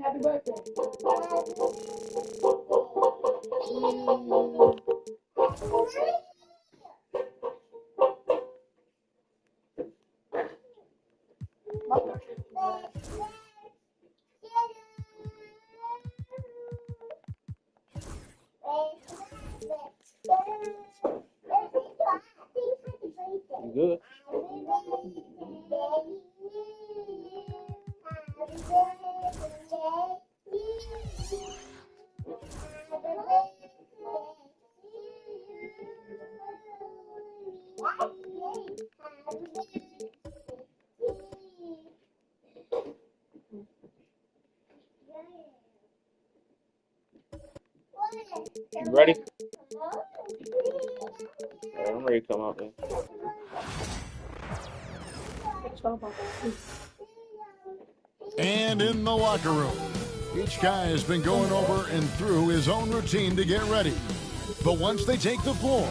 Happy birthday. You good? You ready? Yeah, I'm ready to come out there. And in the locker room, each guy has been going over and through his own routine to get ready. But once they take the floor,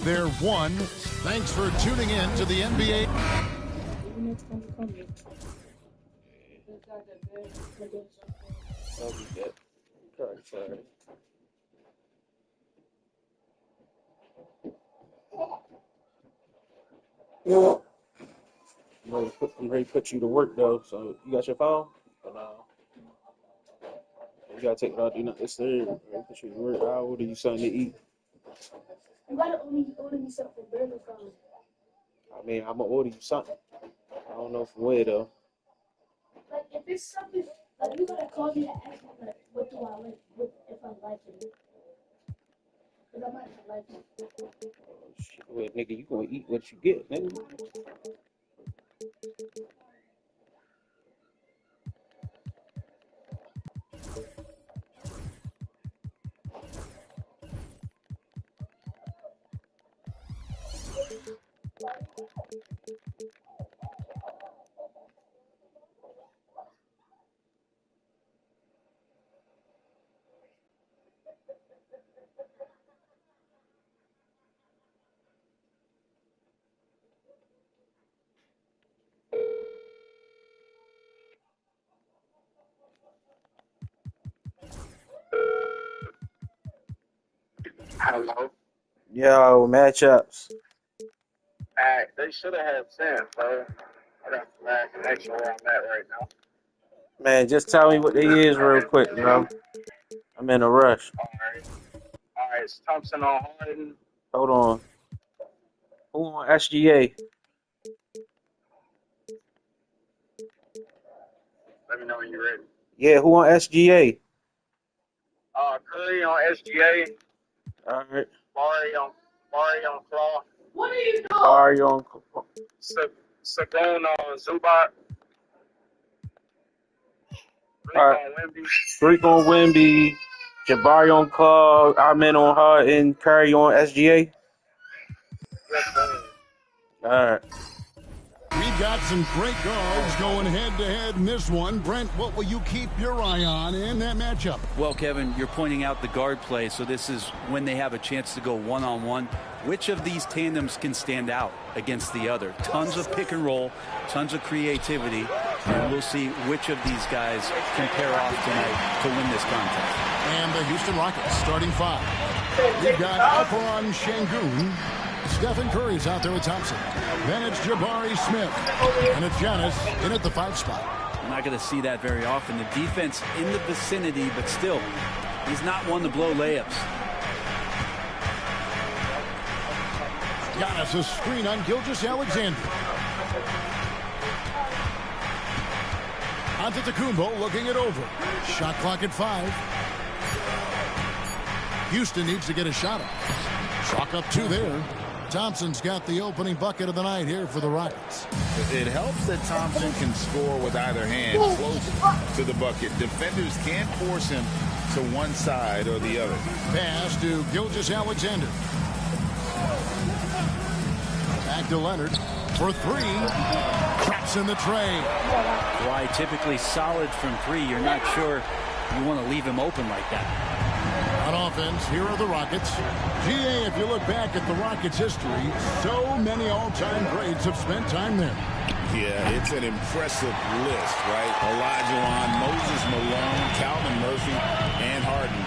they're one. Thanks for tuning in to the NBA. That'll be good. Sorry. I'm ready to put you to work though. So you got your phone? Or no? You gotta take it out. Do not disturb. Ready to put you to work. I'll order you something to eat. You gotta order me something for burger phone. I mean, I'm gonna order you something. I don't know from where though. Like if it's something, like you gotta call me to ask me like, what do I like? If I like it, because I might not like it. Oh, shit, well, nigga, you gonna eat what you get, nigga. Hello. Yo, matchups. They should have had 10, bro. I got the bad connection where I'm at right now. Man, just tell me what they is real quick, bro. I'm in a rush. All right. It's Thompson on Harden. Hold on. Who on SGA? Let me know when you're ready. Yeah, who on SGA? Curry on SGA. All right. Barry on Claw. What are you doing? Barry on. Sagoon on Zubac. All right. On Wemby. Freak on Wemby. Jabari on Club. Amen on Harden. Curry on SGA. Yes, sir. All right. We've got some great guards going head-to-head in this one. Brent, what will you keep your eye on in that matchup? Well, Kevin, you're pointing out the guard play, so this is when they have a chance to go one-on-one. Which of these tandems can stand out against the other? Tons of pick and roll, tons of creativity, and we'll see which of these guys can pair off tonight to win this contest. And the Houston Rockets starting five. We've got Alperon Şengün. Stephen Curry's out there with Thompson. Then it's Jabari Smith. And it's Giannis in at the 5 spot. We're not going to see that very often. The defense in the vicinity, but still, he's not one to blow layups. Giannis a screen on Gilgeous-Alexander. Antetokounmpo looking it over. Shot clock at 5. Houston needs to get a shot up. Chalk up 2 there. Thompson's got the opening bucket of the night here for the Rockets. It helps that Thompson can score with either hand close to the bucket. Defenders can't force him to one side or the other. Pass to Gilgeous-Alexander. Back to Leonard for 3. Traps in the tray. Kawhi typically solid from 3. You're not sure you want to leave him open like that. On offense, here are the Rockets. GA, if you look back at the Rockets' history, so many all-time greats have spent time there. Yeah, it's an impressive list, right? Olajuwon, Moses Malone, Calvin Murphy, and Harden.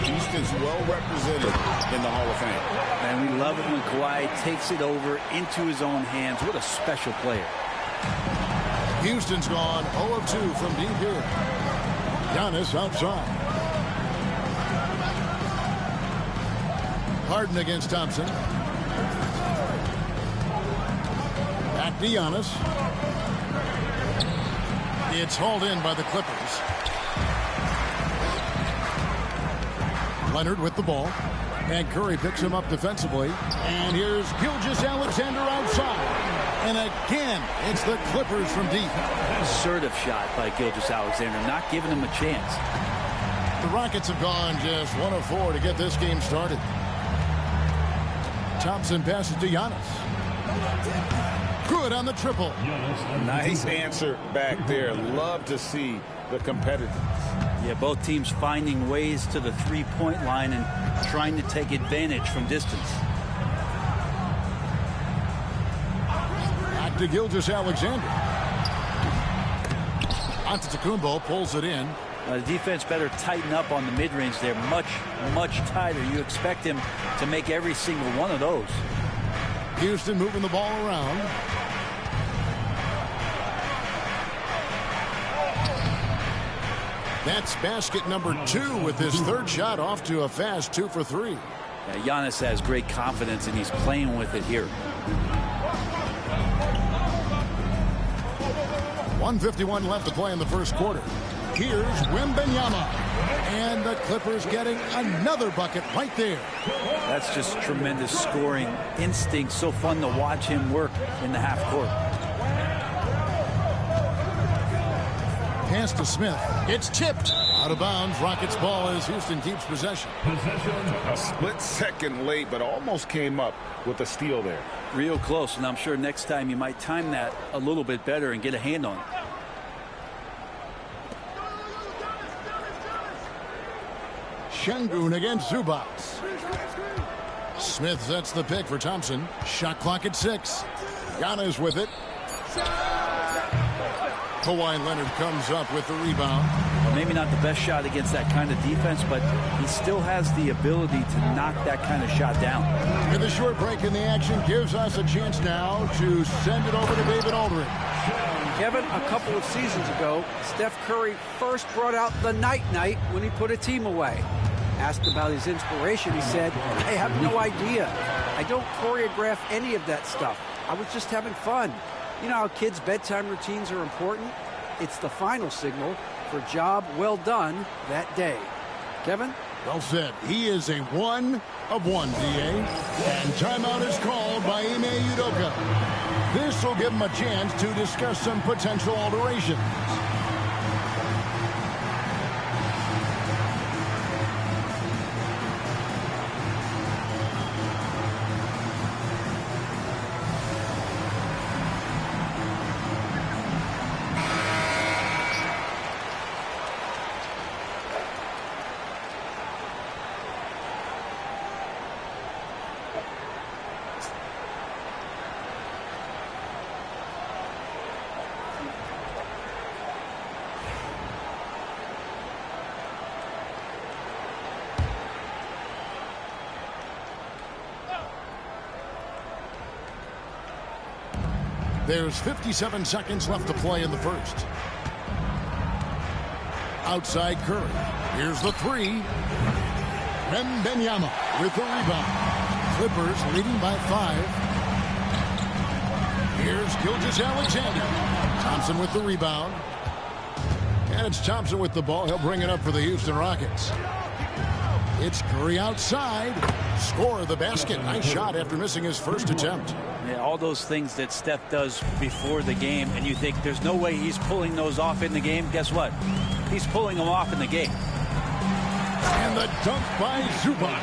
Houston's well represented in the Hall of Fame. And we love it when Kawhi takes it over into his own hands. What a special player. Houston's gone 0 of 2 from deep here. Giannis outside. Harden against Thompson. Back to Giannis. It's hauled in by the Clippers. Leonard with the ball. And Curry picks him up defensively. And here's Gilgeous-Alexander outside. And again, it's the Clippers from deep. Assertive shot by Gilgeous-Alexander, not giving him a chance. The Rockets have gone just 1 of 4 to get this game started. Thompson passes to Giannis. Good on the triple. Nice answer back there. Love to see the competitiveness. Yeah, both teams finding ways to the three-point line and trying to take advantage from distance. Back to Gilgeous-Alexander. Antetokounmpo pulls it in. The defense better tighten up on the mid-range there. Much, much tighter. You expect him to make every single one of those. Houston moving the ball around. That's basket number 2 with his 3rd shot off to a fast 2 for 3. Yeah, Giannis has great confidence and he's playing with it here. 1:51 left to play in the first quarter. Here's Wembanyama. And the Clippers getting another bucket right there. That's just tremendous scoring instinct. So fun to watch him work in the half court. Pass to Smith. It's tipped. Out of bounds. Rockets ball as Houston keeps possession. A split second late, but almost came up with a steal there. Real close, and I'm sure next time you might time that a little bit better and get a hand on it. Şengün against Zubac. Smith sets the pick for Thompson. Shot clock at 6. Giannis with it. Kawhi Leonard comes up with the rebound. Well, maybe not the best shot against that kind of defense, but he still has the ability to knock that kind of shot down. And the short break in the action gives us a chance now to send it over to David Aldridge. Kevin, a couple of seasons ago, Steph Curry first brought out the night-night when he put a team away. Asked about his inspiration, he said, I have no idea. I don't choreograph any of that stuff. I was just having fun. You know how kids' bedtime routines are important? It's the final signal for a job well done that day. Kevin? Well said. He is a 1 of 1, DA. And timeout is called by Ime Udoka. This will give him a chance to discuss some potential alterations. There's 57 seconds left to play in the first. Outside Curry. Here's the 3. Wembanyama with the rebound. Clippers leading by 5. Here's Gilgeous-Alexander. Thompson with the rebound. And it's Thompson with the ball. He'll bring it up for the Houston Rockets. It's Curry outside. Score the basket. Nice shot after missing his first attempt. Yeah, all those things that Steph does before the game, and you think there's no way he's pulling those off in the game. Guess what? He's pulling them off in the game. And the dunk by Zubac.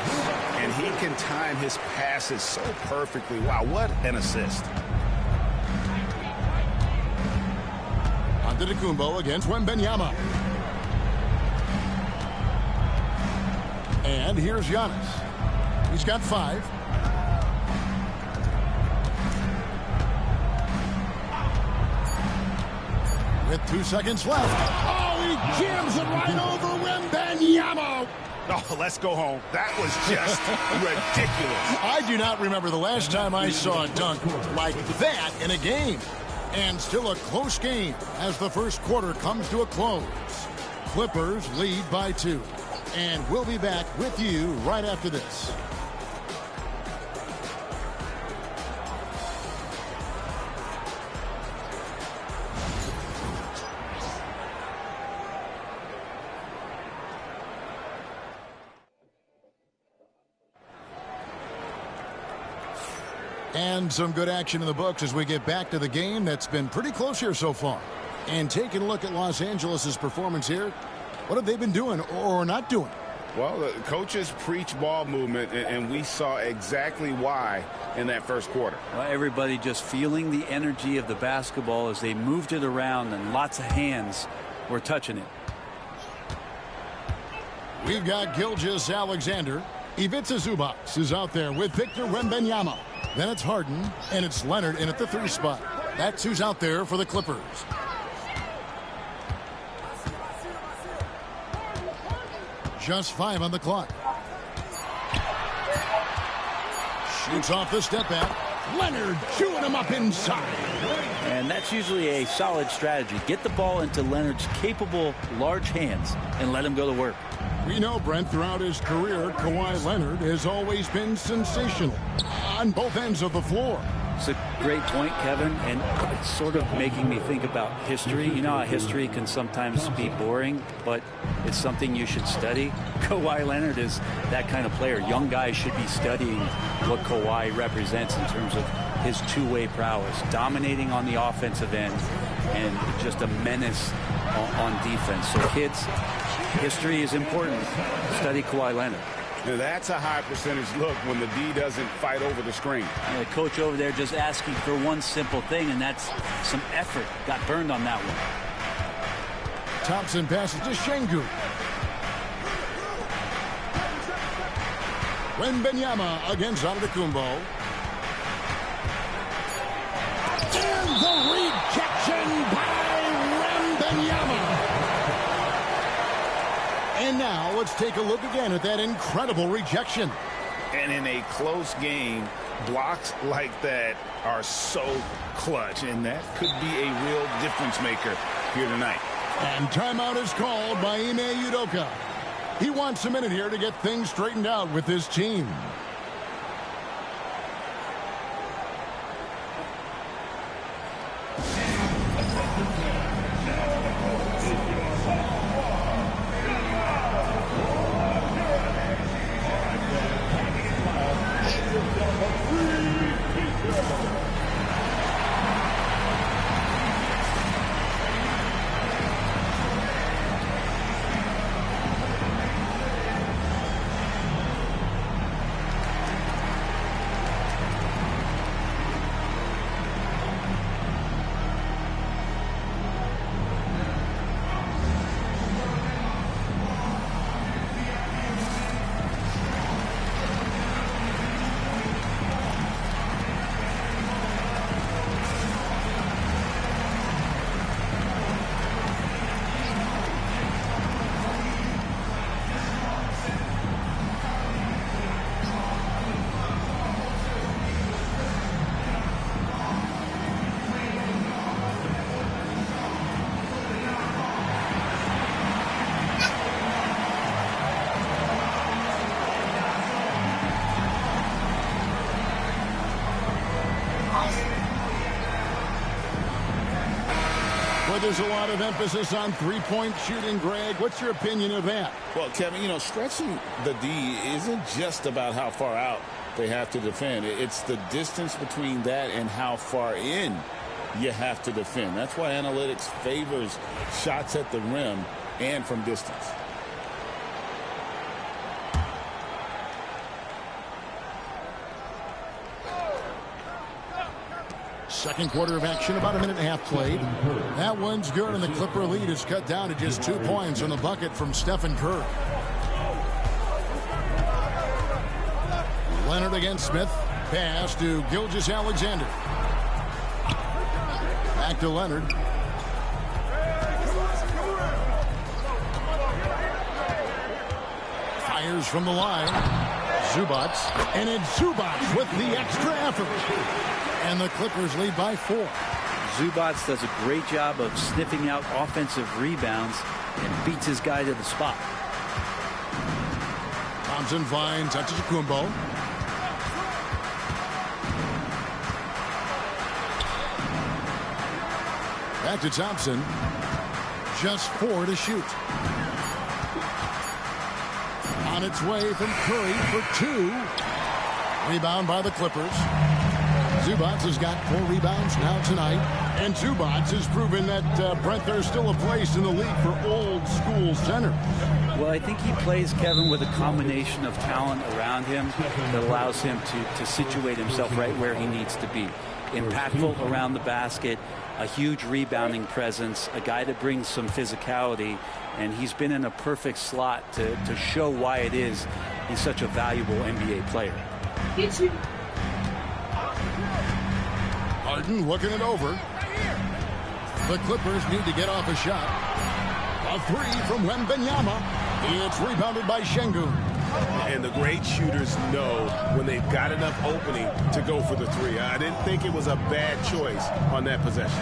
And he can time his passes so perfectly. Wow, what an assist. Antetokounmpo against Wembanyama. And here's Giannis. He's got 5. With 2 seconds left. Oh, he jams it right over Wembanyama. Oh, let's go home. That was just ridiculous. I do not remember the last time I saw a dunk like that in a game. And still a close game as the first quarter comes to a close. Clippers lead by 2. And we'll be back with you right after this. And some good action in the books as we get back to the game that's been pretty close here so far. And taking a look at Los Angeles' performance here, what have they been doing or not doing? Well, the coaches preach ball movement, and we saw exactly why in that first quarter. Well, everybody just feeling the energy of the basketball as they moved it around, and lots of hands were touching it. We've got Gilgeous-Alexander. Ivica Zubac is out there with Victor Wembanyama. Then it's Harden, and it's Leonard in at the 3 spot. That's who's out there for the Clippers. Just 5 on the clock. Shoots off the step back. Leonard chewing him up inside. And that's usually a solid strategy. Get the ball into Leonard's capable, large hands and let him go to work. We know, Brent, throughout his career, Kawhi Leonard has always been sensational on both ends of the floor. It's a great point, Kevin, and it's sort of making me think about history. You know how history can sometimes be boring, but it's something you should study. Kawhi Leonard is that kind of player. Young guys should be studying what Kawhi represents in terms of his two-way prowess, dominating on the offensive end, and just a menace on defense. So kids, history is important. Study Kawhi Leonard. Now that's a high percentage look when the D doesn't fight over the screen. The coach over there just asking for one simple thing, and that's some effort. Got burned on that one. Thompson passes to Şengün. Wembanyama against Antetokounmpo. And the rejection by Wembanyama. And now let's take a look again at that incredible rejection. And in a close game, blocks like that are so clutch, and that could be a real difference maker here tonight. And timeout is called by Ime Udoka. He wants a minute here to get things straightened out with his team. there's a lot of emphasis on three-point shooting, Greg. What's your opinion of that? Well, Kevin, stretching the D isn't just about how far out they have to defend. It's the distance between that and how far in you have to defend. That's why analytics favors shots at the rim and from distance. Second quarter of action, about a minute and a half played. That one's good, and the Clipper lead is cut down to just 2 points on the bucket from Stephen Curry. Leonard against Smith. Pass to Gilgeous-Alexander. Back to Leonard. Fires from the line. Zubac. And it's Zubac with the extra effort. And the Clippers lead by 4. Zubac does a great job of sniffing out offensive rebounds and beats his guy to the spot. Thompson finds Antetokounmpo. Back to Thompson. Just 4 to shoot. On its way from Curry for 2. Rebound by the Clippers. Zubac has got 4 rebounds now tonight. And Zubac has proven that, Brent, there's still a place in the league for old school centers. Well, I think he plays, Kevin, with a combination of talent around him that allows him to situate himself right where he needs to be. Impactful around the basket, a huge rebounding presence, a guy that brings some physicality, and he's been in a perfect slot to show why it is he's such a valuable NBA player. Harden looking it over. The Clippers need to get off a shot. A 3 from Wembanyama. It's rebounded by Şengün. And the great shooters know when they've got enough opening to go for the 3. I didn't think it was a bad choice on that possession.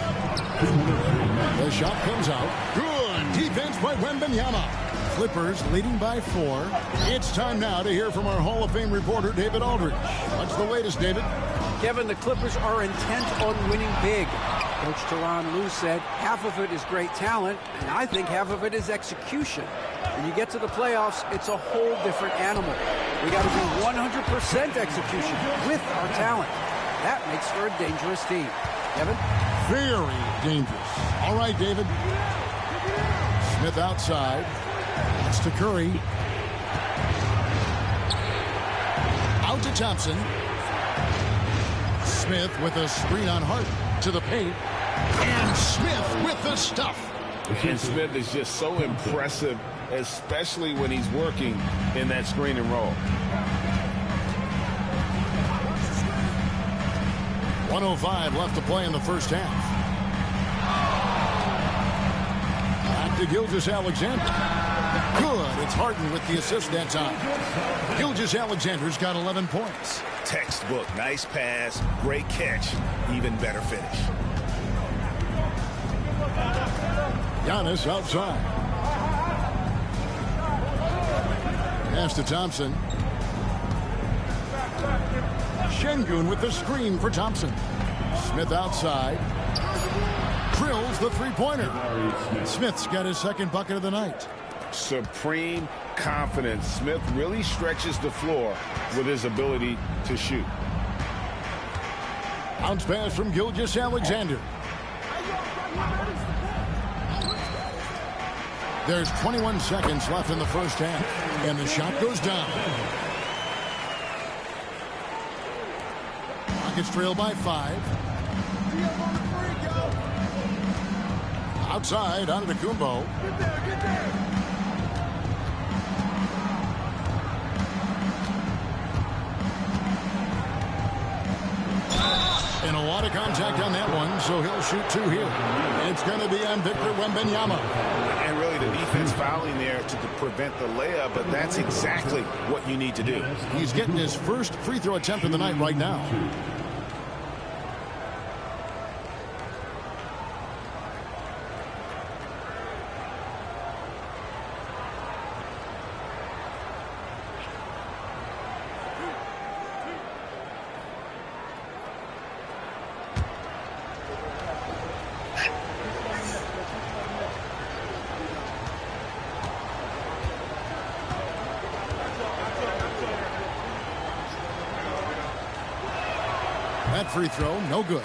The shot comes out. Good defense by Wembanyama. Clippers leading by 4. It's time now to hear from our Hall of Fame reporter, David Aldridge. What's the latest, David? Kevin, the Clippers are intent on winning big. Coach Tyronn Lue said half of it is great talent, and I think half of it is execution. When you get to the playoffs, it's a whole different animal. We got to be 100% execution with our talent. That makes for a dangerous team. Kevin? Very dangerous. All right, David. Smith outside. That's to Curry. Out to Thompson. Smith with a screen on Harden to the paint. And Smith with the stuff. And Smith is just so impressive, especially when he's working in that screen and roll. 1:05 left to play in the first half. Back to Gilgeous-Alexander. Good. It's Harden with the assist that time. Gilgeous-Alexander's got 11 points. Textbook. Nice pass. Great catch. Even better finish. Giannis outside. Pass to Thompson. Şengün with the screen for Thompson. Smith outside. Drills the three-pointer. Smith's got his second bucket of the night. Supreme confidence. Smith really stretches the floor with his ability to shoot. Bounce pass from Gilgeous-Alexander. There's 21 seconds left in the first half, and the shot goes down. Rockets trail by 5. Outside, Antetokounmpo. Get there. And a lot of contact on that one, so he'll shoot 2 here. It's going to be on Victor Wembanyama. And really the defense fouling there to prevent the layup, but that's exactly what you need to do. He's getting his first free throw attempt of the night right now. That free throw, no good.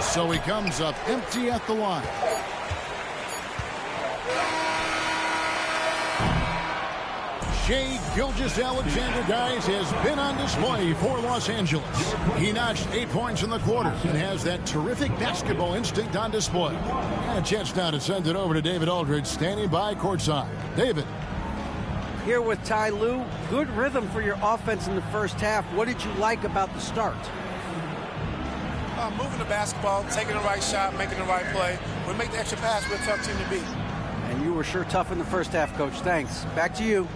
So he comes up empty at the line. Shai Gilgeous-Alexander, guys, has been on display for Los Angeles. He notched 8 points in the quarter and has that terrific basketball instinct on display. And a chance now to send it over to David Aldridge, standing by courtside. David. Here with Ty Lue, good rhythm for your offense in the first half. What did you like about the start? Moving the basketball, taking the right shot, making the right play. We make the extra pass, we're a tough team to beat. And you were sure tough in the first half, Coach. Thanks. Back to you.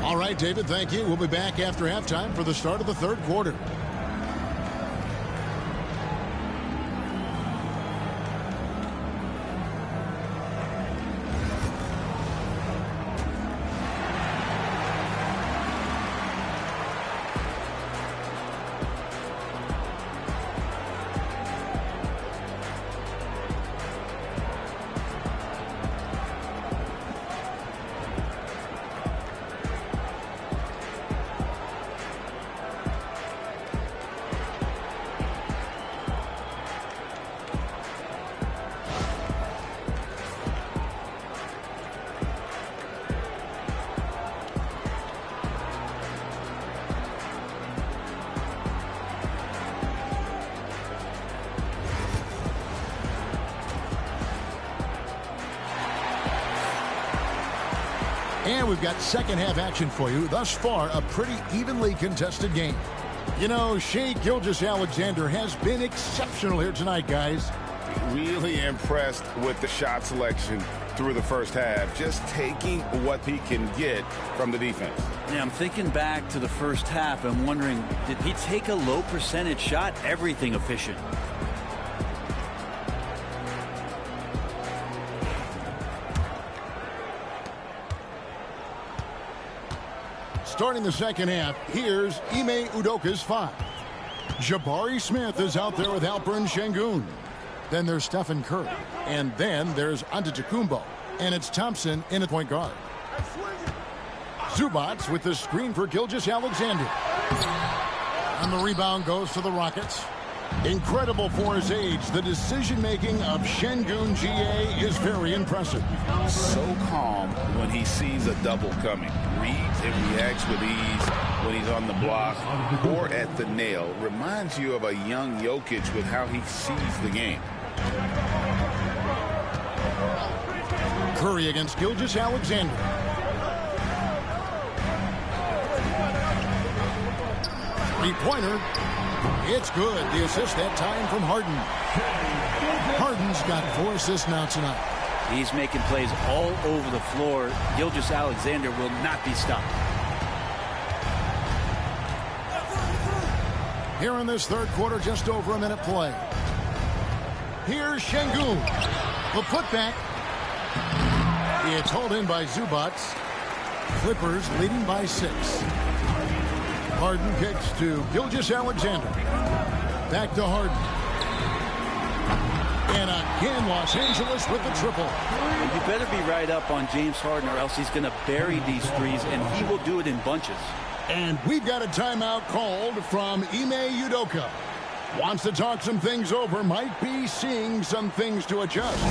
All right, David, thank you. We'll be back after halftime for the start of the third quarter. And we've got second half action for you. Thus far, a pretty evenly contested game. You know, Shai Gilgeous-Alexander has been exceptional here tonight, guys. Really impressed with the shot selection through the first half. Just taking what he can get from the defense. Yeah, I'm thinking back to the first half. I'm wondering, did he take a low percentage shot? Everything efficient. Starting the second half, here's Ime Udoka's 5. Jabari Smith is out there with Alperen Şengün. Then there's Stephen Curry. And then there's Antetokounmpo. And it's Thompson in at point guard. Zubac with the screen for Gilgeous-Alexander. And the rebound goes to the Rockets. Incredible for his age. The decision-making of Şengün GA is very impressive. So calm when he sees a double coming. Reads and reacts with ease when he's on the block or at the nail. Reminds you of a young Jokic with how he sees the game. Curry against Gilgeous-Alexander. Three-pointer. It's good. The assist that time from Harden. Harden's got 4 assists now tonight. He's making plays all over the floor. Gilgeous-Alexander will not be stopped. Here in this third quarter, just over a minute play. Here's Şengün. The putback. It's hauled in by Zubac. Clippers leading by 6. Harden kicks to Gilgeous-Alexander. Back to Harden. And again, Los Angeles with the triple. You better be right up on James Harden or else he's going to bury these threes, and he will do it in bunches. And we've got a timeout called from Ime Udoka. Wants to talk some things over, might be seeing some things to adjust.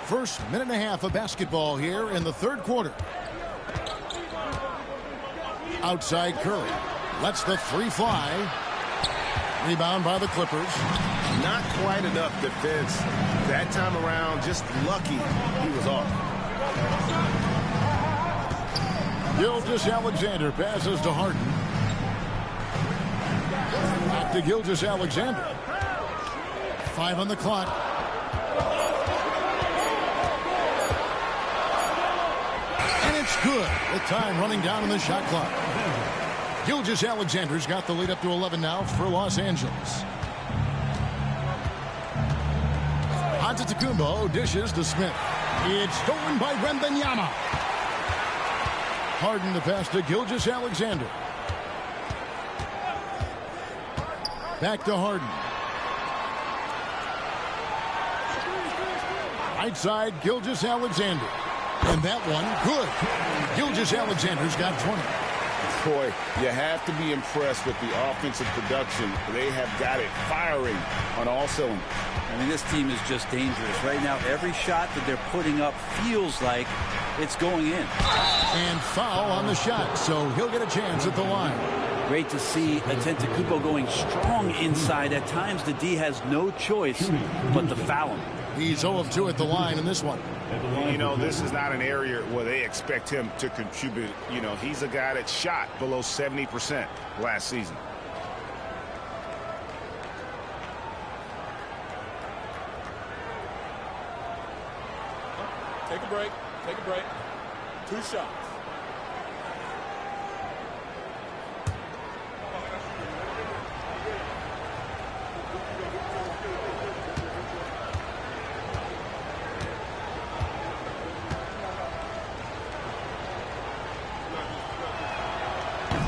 First minute and a half of basketball here in the third quarter. Outside Curry. Lets the three fly. Rebound by the Clippers. Not quite enough defense that time around. Just lucky he was off. Gilgeous-Alexander passes to Harden. Back to Gilgeous-Alexander. 5 on the clock. And it's good with time running down on the shot clock. Gilgeous-Alexander's got the lead up to 11 now for Los Angeles. Antetokounmpo dishes to Smith. It's stolen by Wembanyama. Harden to pass to Gilgeous-Alexander. Back to Harden. Right side, Gilgeous-Alexander. And that one, good. Gilgeous-Alexander's got 20. Boy, you have to be impressed with the offensive production. They have got it firing on all cylinders. I mean, this team is just dangerous. Right now, every shot that they're putting up feels like it's going in. And foul on the shot, so he'll get a chance at the line. Great to see Antetokounmpo going strong inside. At times, the D has no choice but to foul him. He's 0 of 2 at the line in this one. You know, this is not an area where they expect him to contribute. You know, he's a guy that shot below 70% last season. Take a break. Take a break. 2 shots.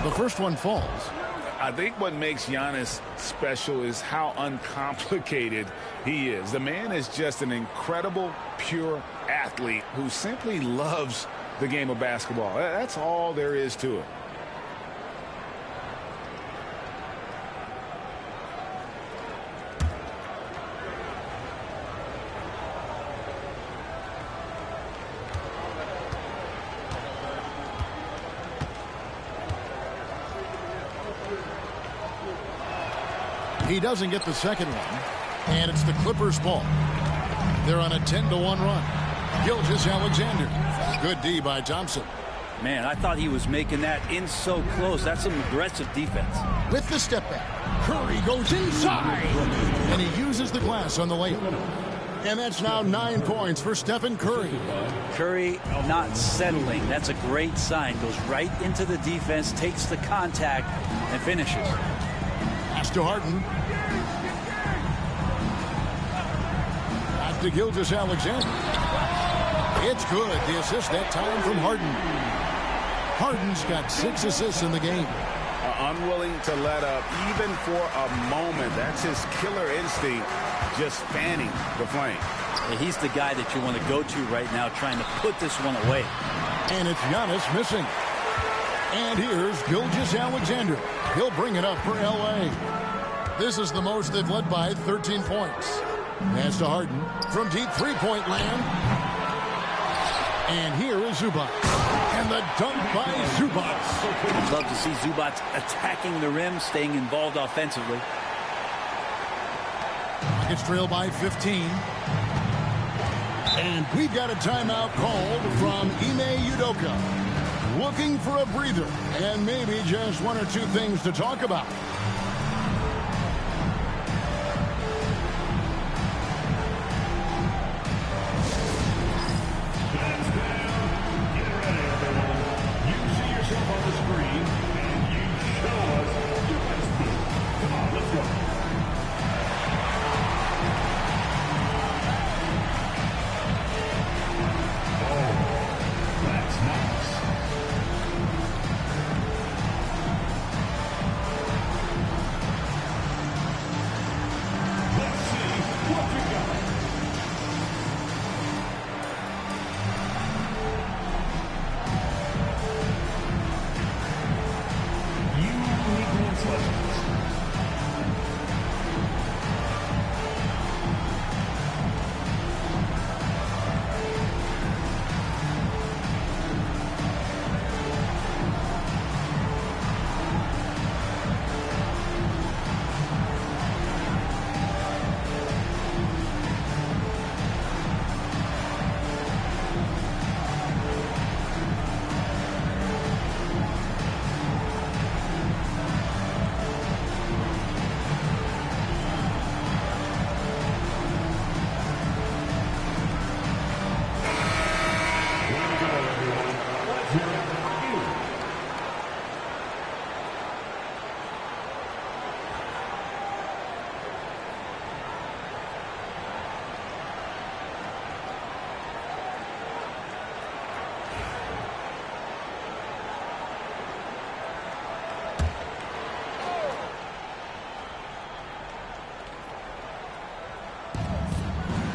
The first one falls. I think what makes Giannis special is how uncomplicated he is. The man is just an incredible, pure athlete who simply loves the game of basketball. That's all there is to it. He doesn't get the second one, and it's the Clippers' ball. They're on a 10-1 run. Gilgeous-Alexander. Good D by Thompson. Man, I thought he was making that in so close. That's some aggressive defense. With the step back, Curry goes inside, and he uses the glass on the layup. And that's now 9 points for Stephen Curry. Curry not settling. That's a great sign. Goes right into the defense, takes the contact, and finishes. Pass to Harden. Back to Gilgeous-Alexander. It's good. The assist that time from Harden. Harden's got 6 assists in the game. Unwilling to let up even for a moment. That's his killer instinct, just fanning the flame. He's the guy that you want to go to right now, trying to put this one away. And it's Giannis missing. And here's Gilgeous-Alexander. He'll bring it up for L.A. This is the most they've led by 13 points. Pass to Harden from deep three-point land. And here is Zubac. And the dunk by Zubac. I'd love to see Zubac attacking the rim, staying involved offensively. It's trailed by 15. And we've got a timeout called from Ime Udoka. Looking for a breather and maybe just 1 or 2 things to talk about.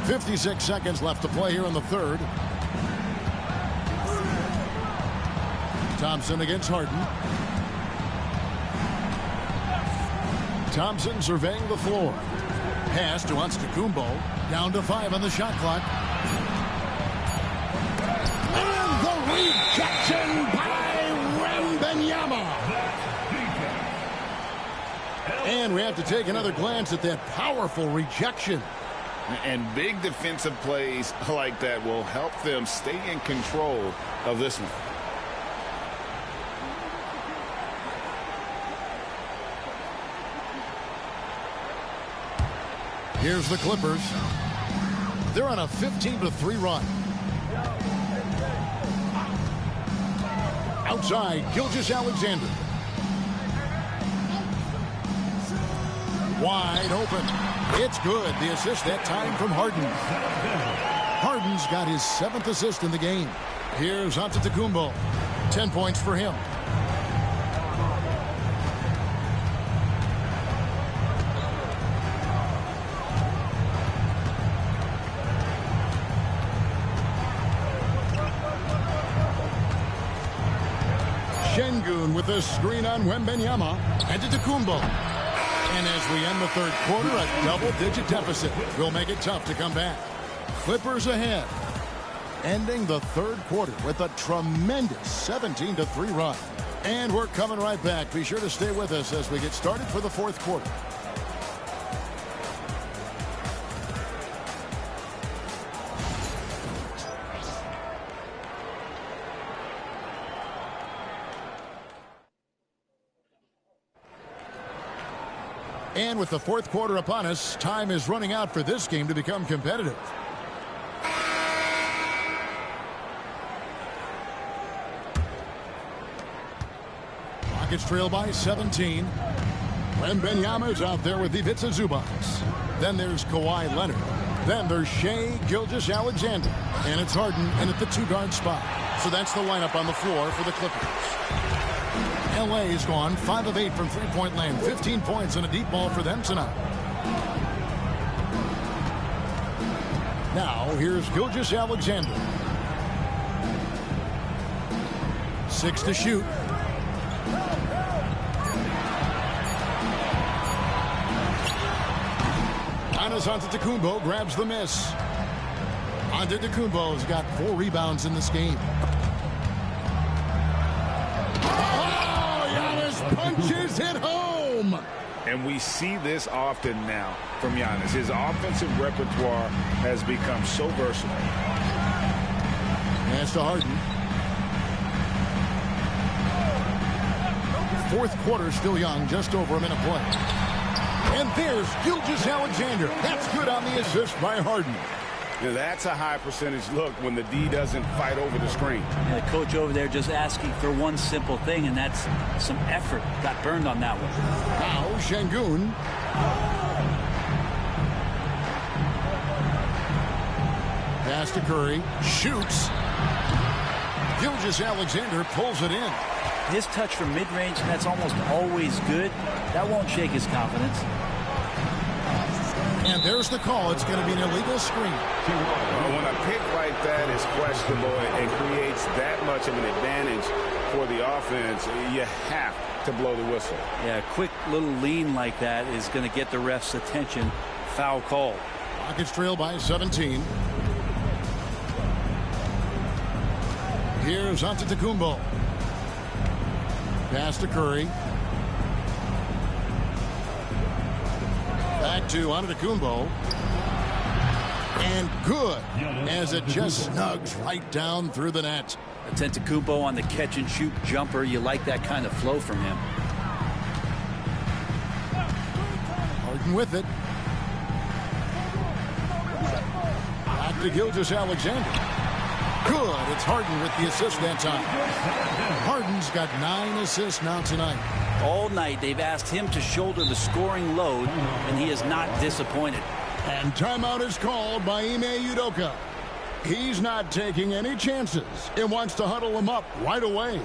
56 seconds left to play here in the third. Thompson against Harden. Thompson surveying the floor. Pass to Antetokounmpo. Down to 5 on the shot clock. And the rejection by Wembanyama. And we have to take another glance at that powerful rejection. And big defensive plays like that will help them stay in control of this one. Here's the Clippers. They're on a 15-3 run. Outside, Gilgeous-Alexander. Wide open. It's good. The assist that time from Harden. Harden's got his 7th assist in the game. Here's Antetokounmpo. 10 points for him. Şengün with a screen on Wembanyama. Antetokounmpo. And as we end the third quarter, a double-digit deficit will make it tough to come back. Clippers ahead. Ending the third quarter with a tremendous 17-3 run. And we're coming right back. Be sure to stay with us as we get started for the fourth quarter. And with the fourth quarter upon us, time is running out for this game to become competitive. Rockets trail by 17. Wembanyama's out there with Ivica Zubac. Then there's Kawhi Leonard. Then there's Shai Gilgeous-Alexander. And it's Harden in at the 2-guard spot. So that's the lineup on the floor for the Clippers. LA has gone 5 of 8 from three-point land. 15 points and a deep ball for them tonight. Now, here's Gilgeous-Alexander. 6 to shoot. Giannis Antetokounmpo grabs the miss. Antetokounmpo's got 4 rebounds in this game. Punches it home. And we see this often now from Giannis. His offensive repertoire has become so versatile. Pass to Harden. Fourth quarter still young, just over a minute play. And there's Gilgeous-Alexander. That's good on the assist by Harden. Now that's a high percentage look when the D doesn't fight over the screen. And the coach over there just asking for one simple thing, and that's some effort. Got burned on that one. Now Şengün. Pass to Curry. Shoots. Gilgeous-Alexander pulls it in. His touch from mid-range, that's almost always good. That won't shake his confidence. And there's the call. It's going to be an illegal screen. Well, when a pick like that is questionable and creates that much of an advantage for the offense, you have to blow the whistle. Yeah, a quick little lean like that is going to get the ref's attention. Foul call. Rockets trail by 17. Here's Antetokounmpo. Pass to Curry. Back to Antetokounmpo. And good, as it just snugs right down through the net. Antetokounmpo on the catch-and-shoot jumper. You like that kind of flow from him. Harden with it. Back to Gilgeous-Alexander. Good. It's Harden with the assist that time. Harden's got 9 assists now tonight. All night they've asked him to shoulder the scoring load, and he is not disappointed. And timeout is called by Ime Udoka. He's not taking any chances. He wants to huddle him up right away.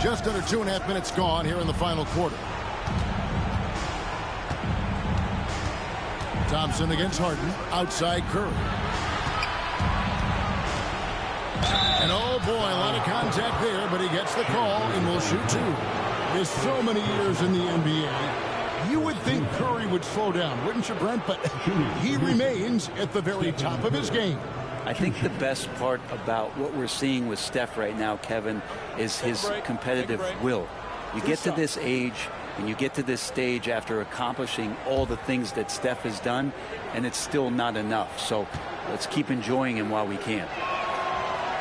Just under 2.5 minutes gone here in the final quarter. Thompson against Harden. Outside Curry. And oh boy, a lot of contact there, but he gets the call and will shoot two. There's so many years in the NBA. You would think Curry would slow down, wouldn't you, Brent? But he remains at the very top of his game. I think the best part about what we're seeing with Steph right now, Kevin, is his competitive will. You get to this age and you get to this stage after accomplishing all the things that Steph has done, and it's still not enough. So let's keep enjoying him while we can.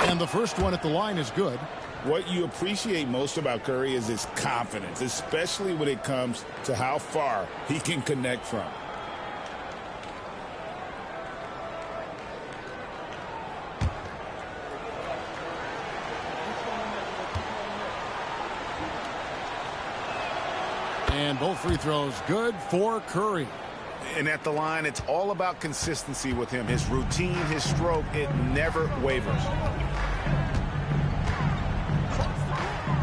And the first one at the line is good. What you appreciate most about Curry is his confidence, especially when it comes to how far he can connect from. And both free throws good for Curry. And at the line, it's all about consistency with him. His routine, his stroke, it never wavers.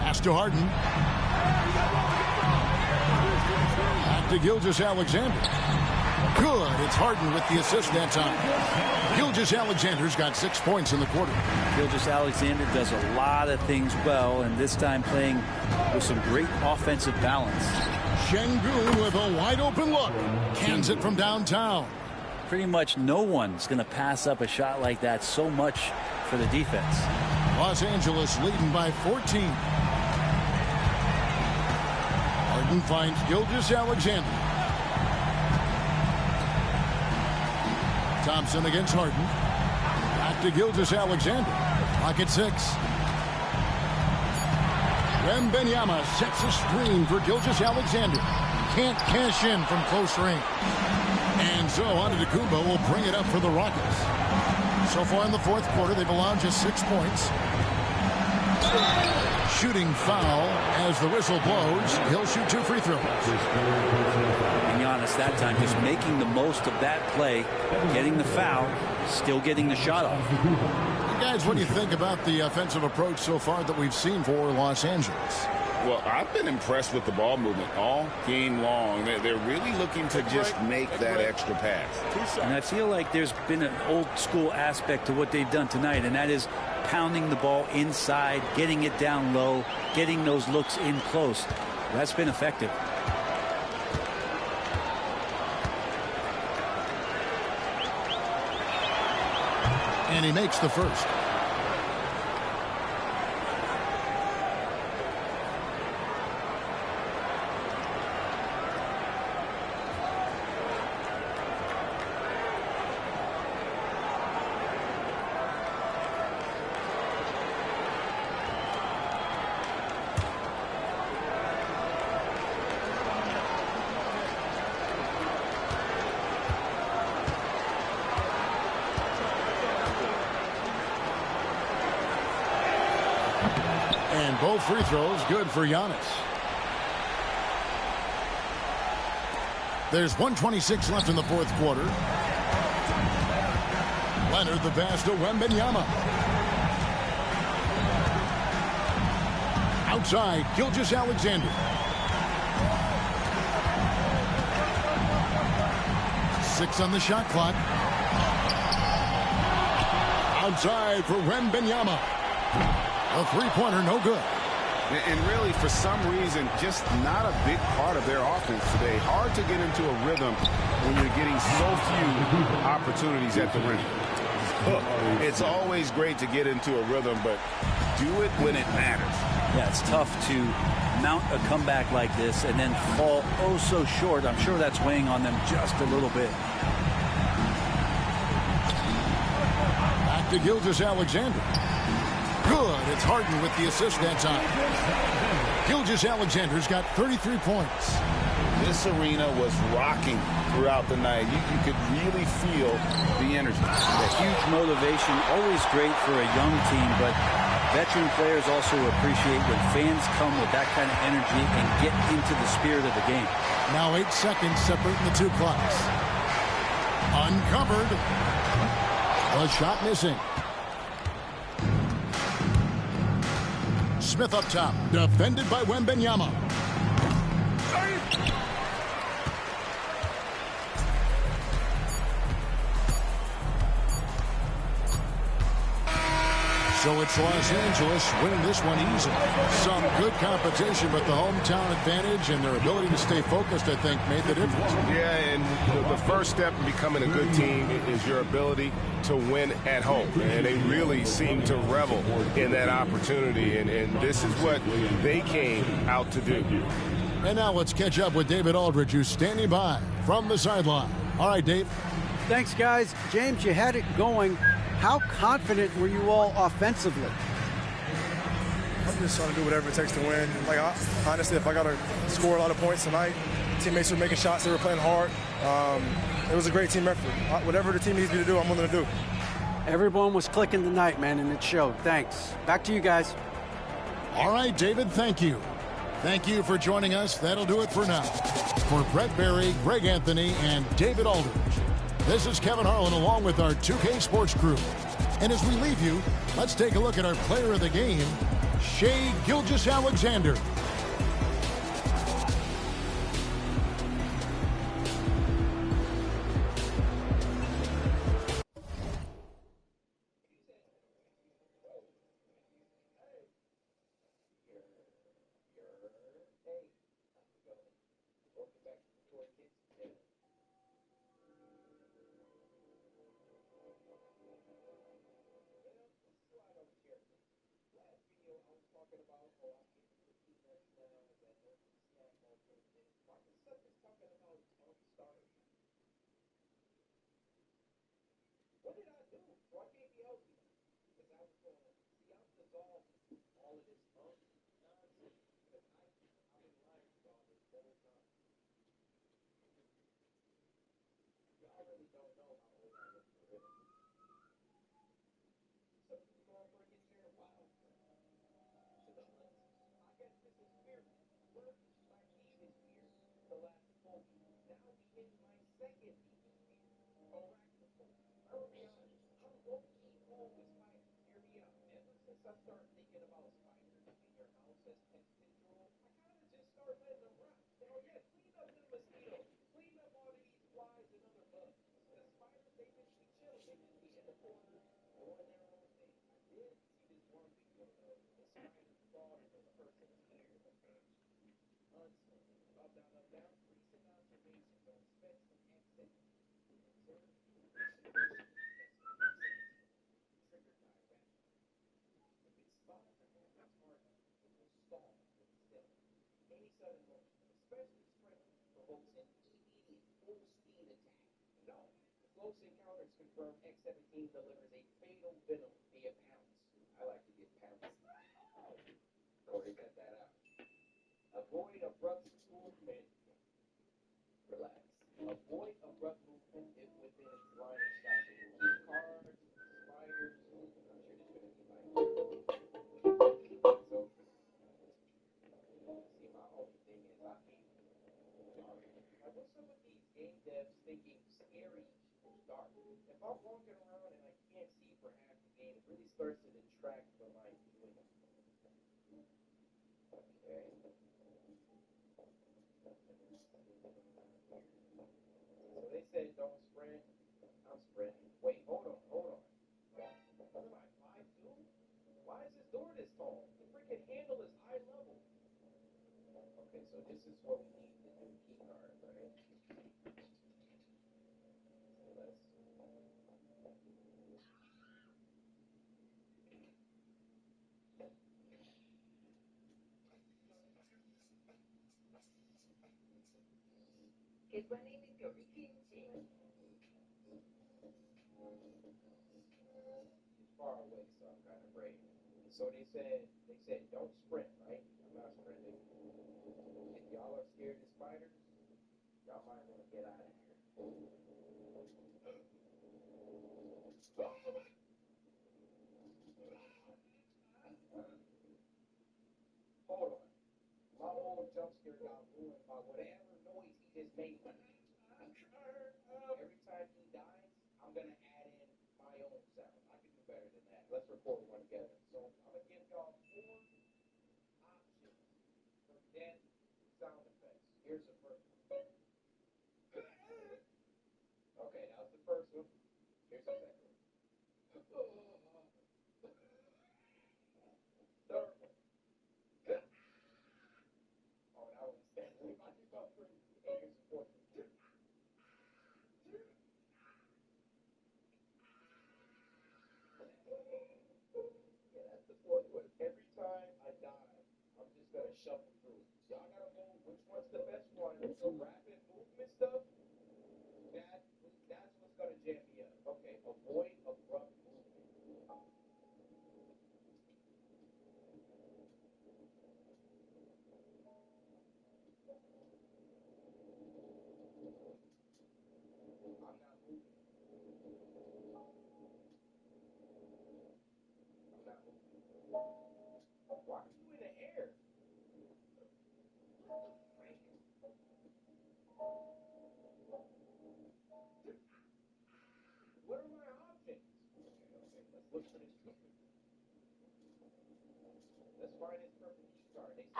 Pass to Harden. Back to Gilgeous-Alexander. Good. It's Harden with the assist that time. Gilgeous-Alexander's got 6 points in the quarter. Gilgeous-Alexander does a lot of things well, and this time playing with some great offensive balance. Şengün with a wide open look. Cans it from downtown. Pretty much no one's going to pass up a shot like that so much for the defense. Los Angeles leading by 14. Harden finds Gilgeous-Alexander. Thompson against Harden. Back to Gilgeous-Alexander. Pocket 6. Wembanyama sets a screen for Gilgeous-Alexander. Can't cash in from close range. And so Antetokounmpo will bring it up for the Rockets. So far in the fourth quarter, they've allowed just 6 points. Shooting foul as the whistle blows. He'll shoot 2 free throws. Being honest, that time just making the most of that play, getting the foul, still getting the shot off. Guys, what do you think about the offensive approach so far that we've seen for Los Angeles? Well, I've been impressed with the ball movement all game long. They're really looking to just make that extra pass. And I feel like there's been an old school aspect to what they've done tonight, and that is pounding the ball inside, getting it down low, getting those looks in close. That's been effective. And he makes the first. And both free throws good for Giannis. There's 1:26 left in the fourth quarter. Leonard the pass to Wembanyama. Outside, Gilgeous-Alexander. 6 on the shot clock. Outside for Wembanyama. A three-pointer, no good. And really, for some reason, just not a big part of their offense today. Hard to get into a rhythm when you're getting so few opportunities at the rim. It's always great to get into a rhythm, but do it when it matters. Yeah, it's tough to mount a comeback like this and then fall oh so short. I'm sure that's weighing on them just a little bit. Back to Gilgeous-Alexander. Good. It's Harden with the assist that time. Gilgeous-Alexander's got 33 points. This arena was rocking throughout the night. You could really feel the energy. A huge motivation, always great for a young team, but veteran players also appreciate when fans come with that kind of energy and get into the spirit of the game. Now 8 seconds separating the two clocks. Uncovered. A shot missing. Smith up top, defended by Wembenyama. So it's Los Angeles winning this one easily. Some good competition, but the hometown advantage and their ability to stay focused, I think, made the difference. Yeah, and the first step in becoming a good team is your ability to win at home. And they really seem to revel in that opportunity, and this is what they came out to do. And now let's catch up with David Aldridge, who's standing by from the sideline. All right, Dave. Thanks, guys. James, you had it going. How confident were you all offensively? I'm just trying to do whatever it takes to win. Like, honestly, if I got to score a lot of points tonight, teammates were making shots, they were playing hard. It was a great team effort. Whatever the team needs me to do, I'm willing to do. Everyone was clicking tonight, man, and it showed. Thanks. Back to you guys. All right, David, thank you. Thank you for joining us. That'll do it for now. For Brett Barry, Greg Anthony, and David Aldridge, this is Kevin Harlan along with our 2K Sports crew. And as we leave you, let's take a look at our player of the game, Shai Gilgeous-Alexander.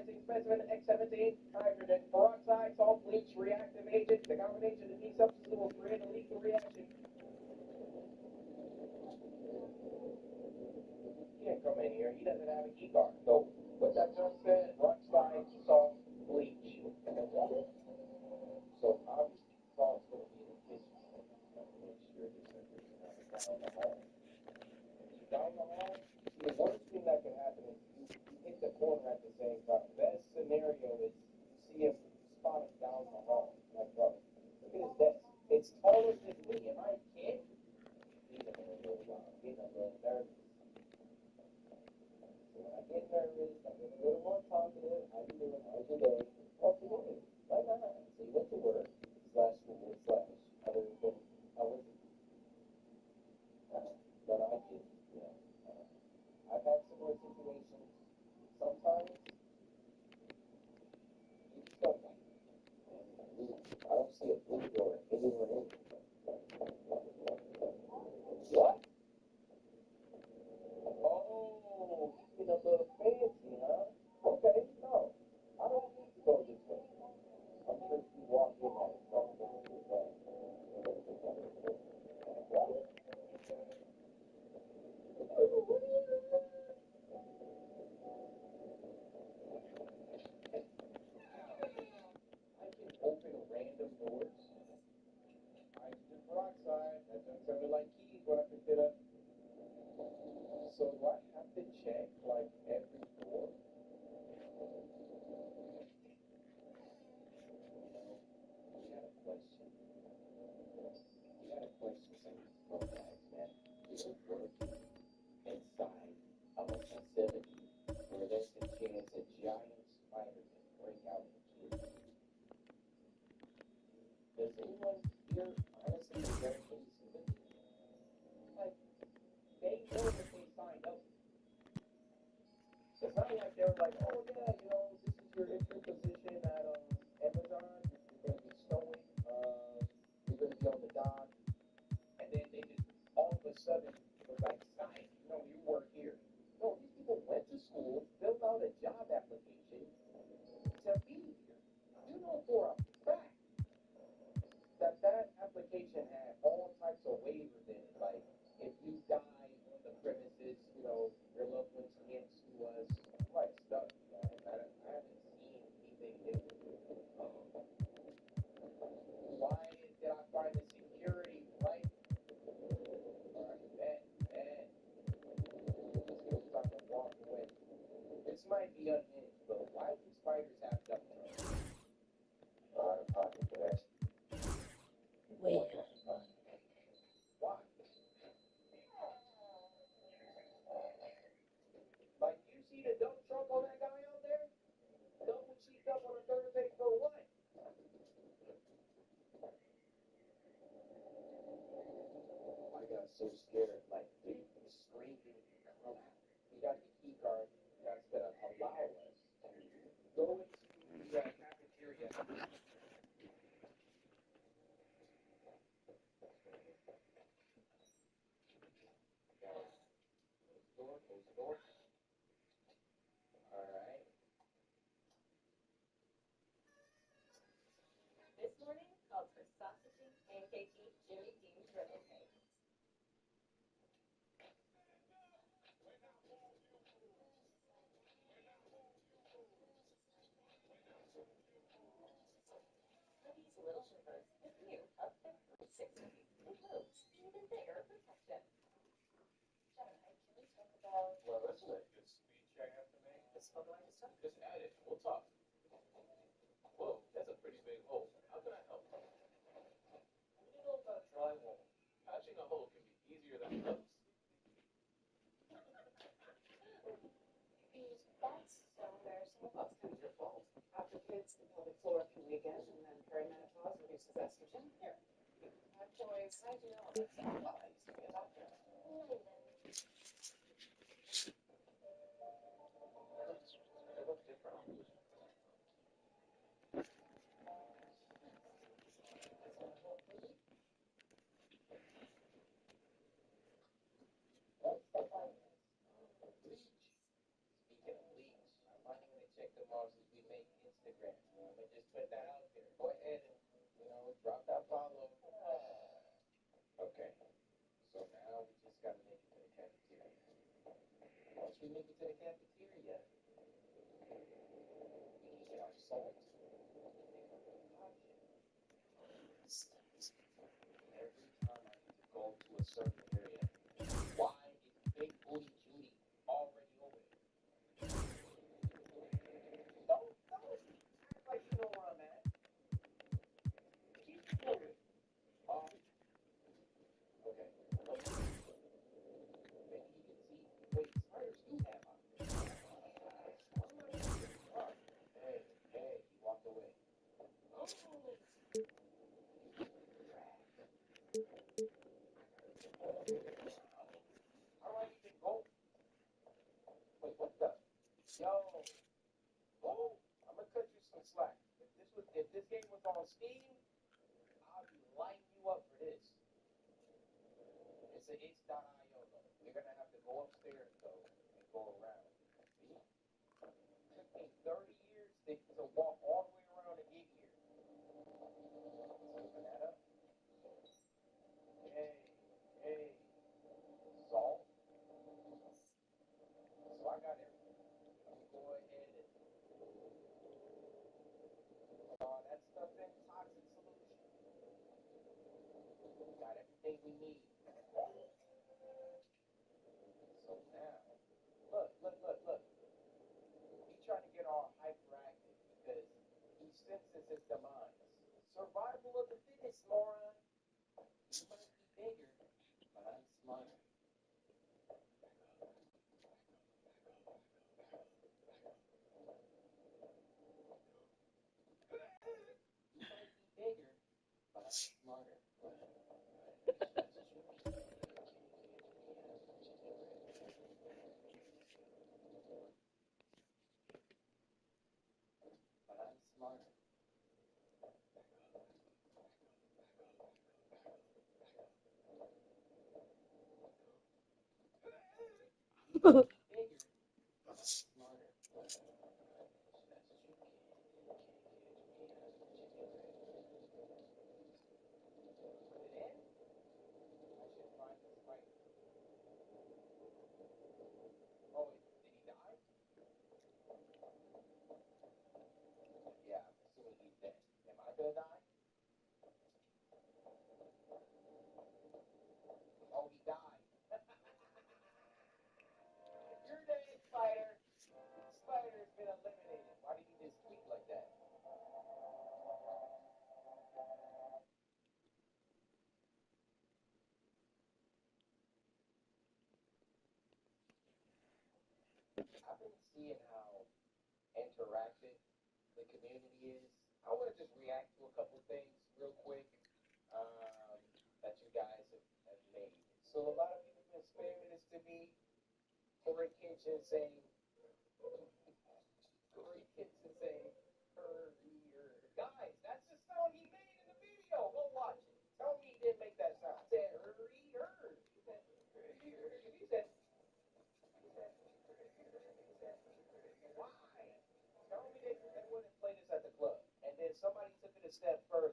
ionizing specimen X17, hydrogen peroxide, salt, bleach, reactive agent. The combination of these substances will create a lethal reaction. He can't come in here. He doesn't have a key card. So what that just said, peroxide, salt, bleach. So obviously salt's going to be in the kitchen. Make sure this down the hall. Down the hall, the worst thing that can happen is you hit the corner at the same time. Best scenario is you see him spot him down the hall. Like, bro, look at his desk. It's taller than me, and I can't. He's a little nervous. So when I get nervous, I get a little more talkative. How you doing? How's your day? What's your day? Right now. So you went to work, /school, other than, how was it? But I did, you know. I've had similar situations. Sometimes you stuck me. And I don't see a blue door anywhere in. What? Oh, he's getting a little fancy, huh? Okay, no. I don't need to go this way. I'm sure if you walk in on something. I can open random doors. Hydrogen peroxide. That doesn't sound like keys when I picked it up. So do I have to check like every door? We got a question. Some of these programs, man. We're working inside of a facility where there's a chance a giant spider can break out into it. Does anyone here honestly regret these symptoms? Like, they know that they signed up. So it's not like they're like, oh yeah, you know, this is your entry position at Amazon. You're going to be stowing. You're going to be on the dock. And then they just all of a sudden was like, sign. No, you work here. No, these people went to school, filled out a job application to be here. You know for a fact that application had all types of waivers in it. Like, if you die on the premises, you know, your loved ones can't sue us. Right, stuff, guys. I haven't seen anything new. Why did I find the security right? All right, man. Let's go talk and walk away. This might be unhinged, but why do spiders have dump trucks? Out of pocket for that. Wait. Why? Like, you see the dump truck on that guy out there? Double cheeked up on a Thursday for what? I got so scared, like, dude, screaming, come out. We got the key card. That's gonna allow us to go into the cafeteria. Close the door. All right. This morning calls for sausage, pancake, Jimmy Dean griddle cake. These little shivers with new Upfit 360 includes even bigger protection. Gemini, can we talk about Well, that's a good speech I have to make. this photo I just took? Just add it. We'll talk. Whoa, that's a pretty big hole. How can I help? What do you know about drywall? Patching a hole can be easier than it looks. That's so embarrassing. Well, it's kind of your fault. After kids, the pelvic floor can weaken, and then perimenopause reduces estrogen. Here, have choice. I do know. I used to be a doctor. They look different. Speaking of leaks, I might want to check them off Instagram. I'm gonna just put that out there. Go ahead and drop that follow. Okay. So now we just gotta make it to the cafeteria. Once we make it to the cafeteria, we can get our salt and make our concoction. Every time I need to go to a certain area, why is Big Booty Judy already over there? Don't act like you know where I'm at. Keep moving. Okay. Maybe you can see. Wait, spiders do have eyes. Hey, he walked away. How do I even go? Wait, what the? Yo, I'm gonna cut you some slack. If this game was on Steam, I'll be lighting you up for this. It's a itch.io though. You're gonna have to go upstairs though and go around. See? It took me 30 years to walk all the way around to get here. Let's open that up. Hey, salt. So I got everything. Let me go ahead and put all that stuff in toxic solution. We got everything we need. So now, look. He's trying to get all hyperactive because he senses his demise. Survival of the fittest, moron. You might be bigger, but I'm smarter. You might be bigger, but I'm smarter. But I'm smarter. Bigger, but I'm smarter. Oh, did he die? Yeah, I'm assuming he's dead. Am I gonna die? Oh, he died. You're dead, Spider. Spider has been eliminated. Why did he just tweet like that? I've been seeing how interactive the community is. I want to just react to a couple things real quick that you guys have made. So a lot of people have been spamming this to me. Corey Kitchen saying, hurrier. Guys, that's the sound he made in the video. Go watch it. Tell me he didn't make that sound. He said, hurrier. He said, why? Tell me they wouldn't play this at the club. And then somebody took it a step further.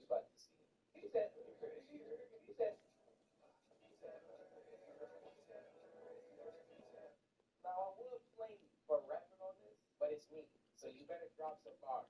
You about to see it. He said, now I would blame you for rapping on this, but it's me. So you better drop some bars.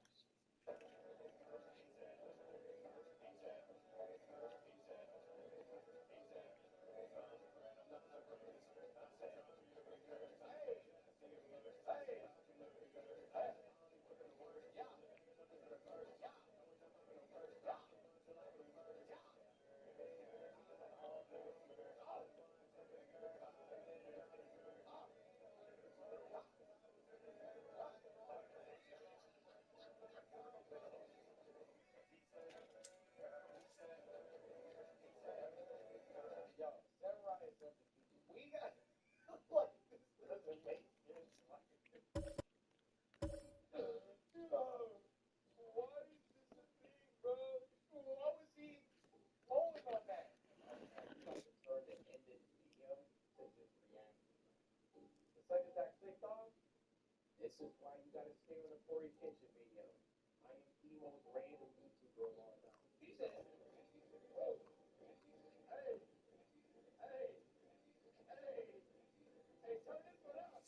This is why you gotta stay on the for attention video. I am the most random YouTuber of all time. He said, whoa, hey, hey, hey, turn this one up.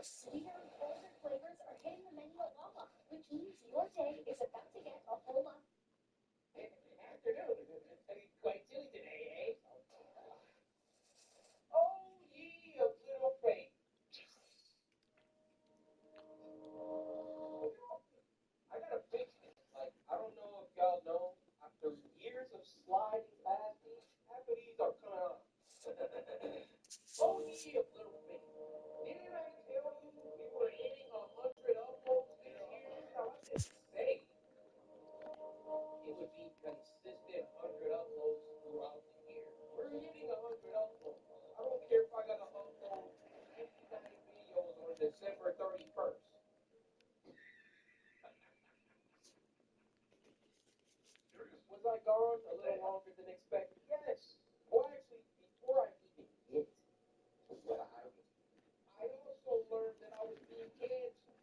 Sweeter and colder flavors are hitting the menu at Wawa, which means your day is about to get a whole lot. Afternoon. It's quite chilly today, eh? Oh, ye of little faith. I gotta fix this. Like, I don't know if y'all know, after years of sliding past these, half of these are coming off. Oh, ye of little faith. Didn't I tell you we were hitting 100 uploads this year? Now, I didn't say it would be consistent 100 uploads throughout the year. We're hitting 100 uploads. I don't care if I gotta upload 59 videos on December 31st. Was I gone a little longer than expected? Yes. Well, actually, before I even hit what I also learned that I was being canceled.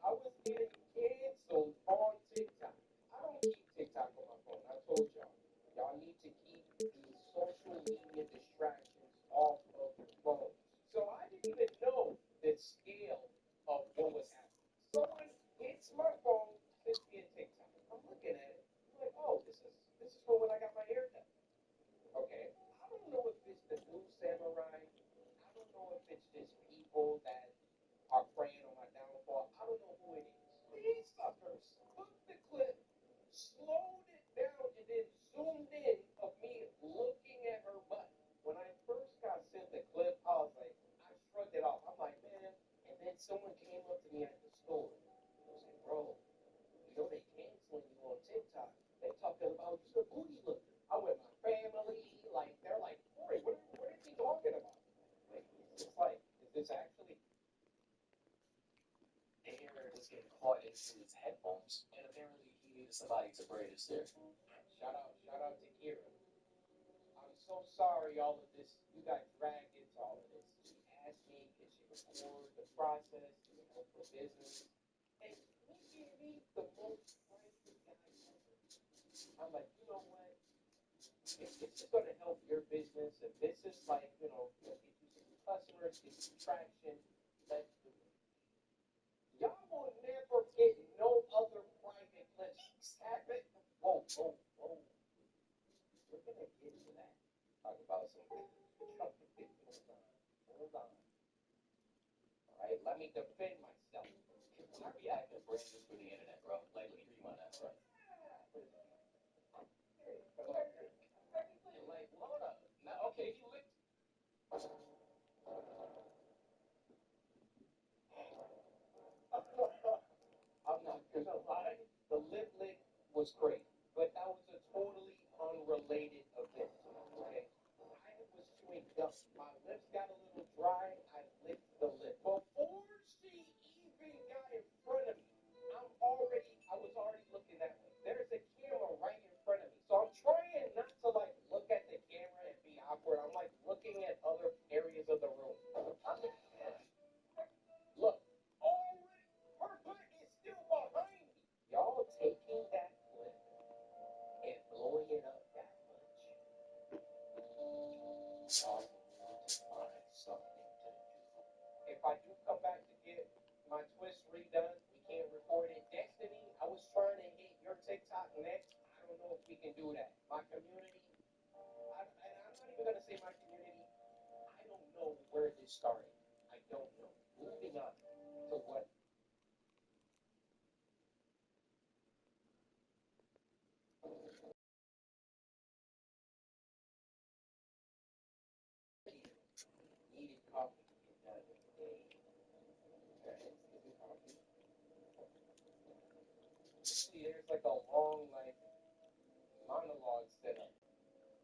I was getting canceled on TikTok. I don't keep TikTok on my phone. I told y'all. Y'all need to keep these social media distractions off of your phone. So I didn't even know the scale of what was happening. Someone hits my phone, sends me a TikTok. I'm looking at it. I'm like, oh, this is from when I got my hair done. Okay. I don't know if it's the new samurai. I don't know if it's just people that are preying on my downfall. I don't know who it is. These suckers took the clip, slowed it down, and then zoomed in of me looking at her butt. When I first got sent the clip, I was like, I shrugged it off. I'm like, man. And then someone came up to me at the store. I was like, bro, you know they canceling you on TikTok. They talking about you a booty looker. I'm with my family. Like, they're like, Corey, what is he talking about? Like, it's like, is this actually? The hair was getting caught into his headphones, and apparently he to somebody to braid his hair. Shout out to Kira. I'm so sorry all of this. You got dragged into all of this. She asked me if she record the process to help her business. And he gave me the most private guy ever. I'm like, you know what? It's just going to help your business. And this is like, get you some customers, get some traction. Let's do it. Y'all will never get no other private clips. Whoa. We're going to get to that. Talk about something. Hold on. All right, let me defend myself. Why are you acting brainless for the internet, bro? Like, we agree on that, bro. Like, hold up. Now, okay, he licked. I'm not gonna lie. The lip lick was great, but that was a totally unrelated event. Okay, I was chewing gum. My lips got a little dry. I licked the lip before she even got in front of me. I was already looking that way. There's a camera right in front of me, so I'm trying not to like look at the camera and be awkward. I'm like looking at other areas of the room. Look, already her butt is still behind me. Y'all taking that clip and blowing it up that much. Y'all need to find something to do. If I do come back to get my twist redone, we can't record it. Destiny, I was trying to hit your TikTok next. I don't know if we can do that. My community, and I'm not even going to say my community. I don't know where this started. I don't know. Moving on to what needed coffee to get done today. Usually there's like a long monologue set up.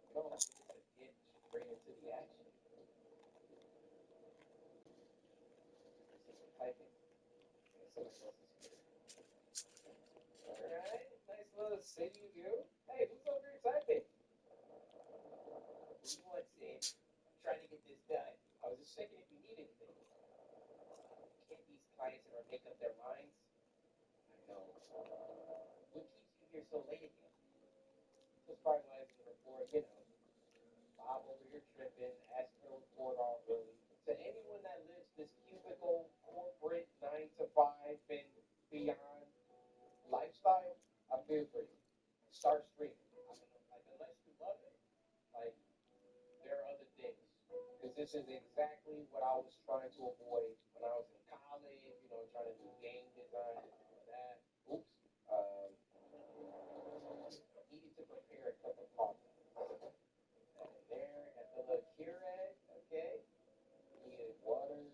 You don't have to just get straight into the action. Typing. Alright, nice little city view. Hey, who's over here typing? Who wants it? I'm trying to get this done. I was just checking if you need anything. Can't these clients ever make up their minds? I know. What keeps you here so late again? Just finalizing the report, Bob over here tripping, asking to report all early. To anyone that lives this cubicle, corporate, 9 to 5 and beyond lifestyle, I feel for you. Start streaming. I mean, like, unless you love it, like, there are other things. Because this is exactly what I was trying to avoid when I was in college, trying to do game design and all of that. Oops. Needed to prepare a cup of coffee. There, got the little Keurig, okay? Needed water.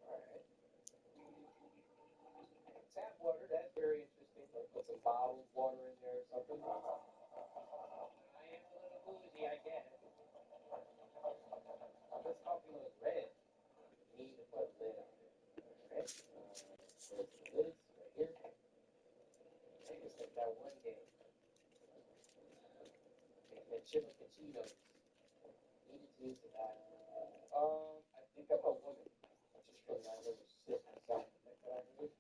Alright. Tap water, that's very interesting. Put some bottled water in there or something. I am a little bougie, I guess. This coffee looks red. Need to put a lid on it. Alright. There's the lids right here. Take us like that one game. Making a chimichinos. Needed to use that. I think I'm a woman. Just from that little sip sound effect that I heard.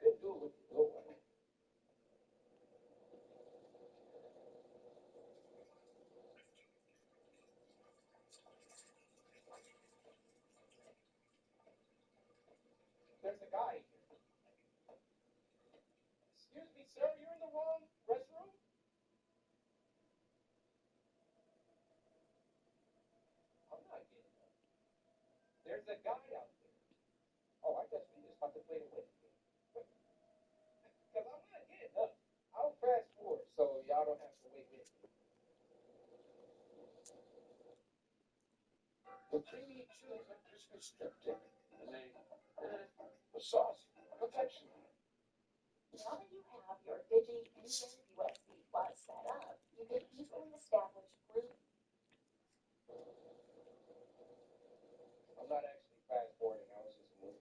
Couldn't do it with the blue one. There's a guy here. Excuse me, sir, you're in the wrong restroom? I'm not getting up. There's a guy out there. Oh, I guess we just about to play the win game. Because I'm not getting up. I'll fast forward so y'all don't have to wait with me. The creamy chili Christmas strip tip. The name, the sauce, perfection. Now that you have your Digi Anywhere USB Plus set up, you can easily establish group. I'm not actually fast forwarding. I was just moving.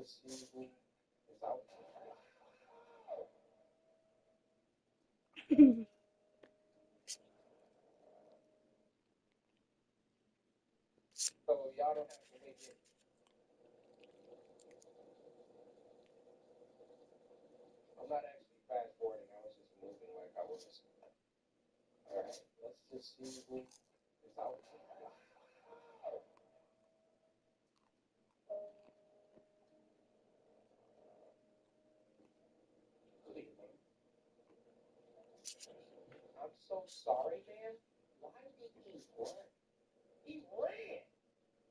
just see who is out. So y'all don't have to wait here. I'm not actually fast forwarding. I was just moving like I was. All right, let's just see who is out. Cleveland. I'm so sorry, man. Why did he run? He ran.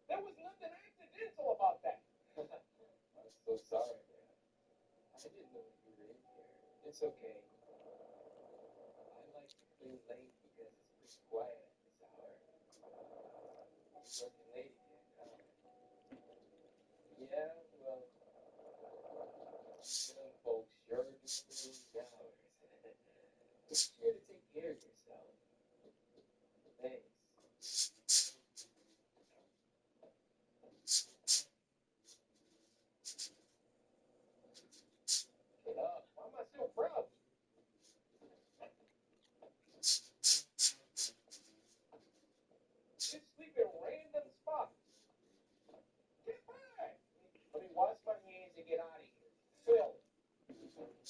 There was nothing accidental about that. I'm so sorry, man. I didn't know you were in here. It's okay. I like to clean late because it's pretty quiet at this hour. You're working late again, huh? Yeah, well, young folks sure do lose hours. Be sure to take care of yourself. Thanks. Get up. Why am I still proud? Just sleep in random spots. Get back. Let me wash my hands and get out of here. Phil,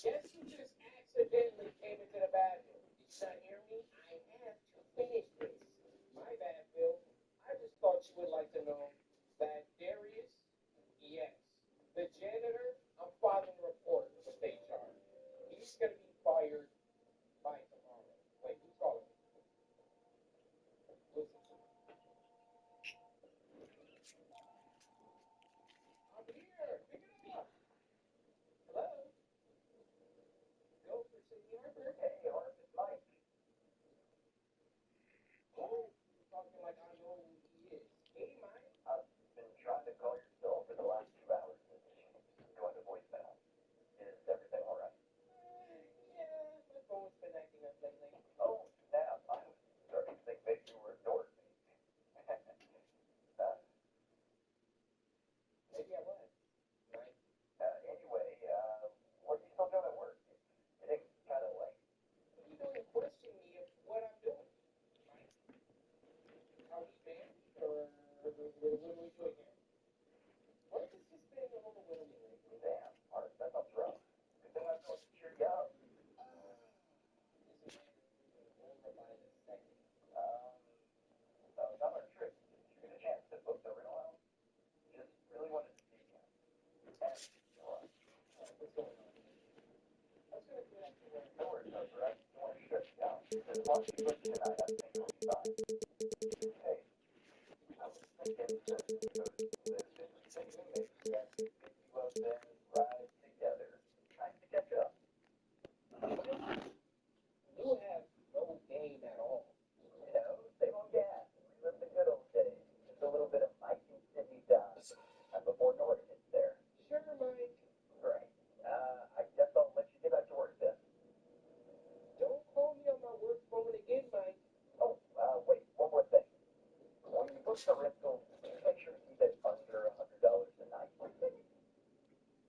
guess who just accidentally came into the bathroom? Did you not hear me? I have to finish this. My bad, Phil. I just thought you would like to know that Darius, yes, the janitor, I'm filing a report with HR. He's going to be fired by tomorrow. Wait, who's calling me? Listen. I'm here. Pick it up. Hello? Go for City Harbor. Hey, Art, it's Mike. Oh, you're talking like I know who he is. Hey, Mike. I've been trying to call your cell for the last 2 hours. It's going to voicemail. Is everything all right? Yeah, my phone's been acting up lately. Oh, snap. I'm starting to think maybe you were ignoring me. Maybe I was. Right? Anyway, what are you still doing at work? Getting kind of late. You don't question me of what I'm doing. Right? How we been? Or what are we doing here? Work has just been overwhelming lately. Damn, Art, that sounds rough. Good thing I'm going to cheer you up. This is over by the second. No, not our trip. Did you get a chance to book the rental out? Just really wanted to see you. And sure. What's going on? I was going to get up to work. No worries, Harper. I just want to shut you down. As long as you book it tonight, I think it'll be fine. Hey, I was thinking to go to this interesting maybe we have to pick you up and ride together. Nice to catch up. You have no game at all. You know, same old gas. Relive the good old days. Just a little bit of Mike and Sydney Dodge. Before Nord hits there. Sure, Mike. Great. I guess I'll let you get back to work then. Don't call me on my work phone again, Mike. Oh, wait, one more thing. When you book the rental, please make sure to keep it under $100 a night. And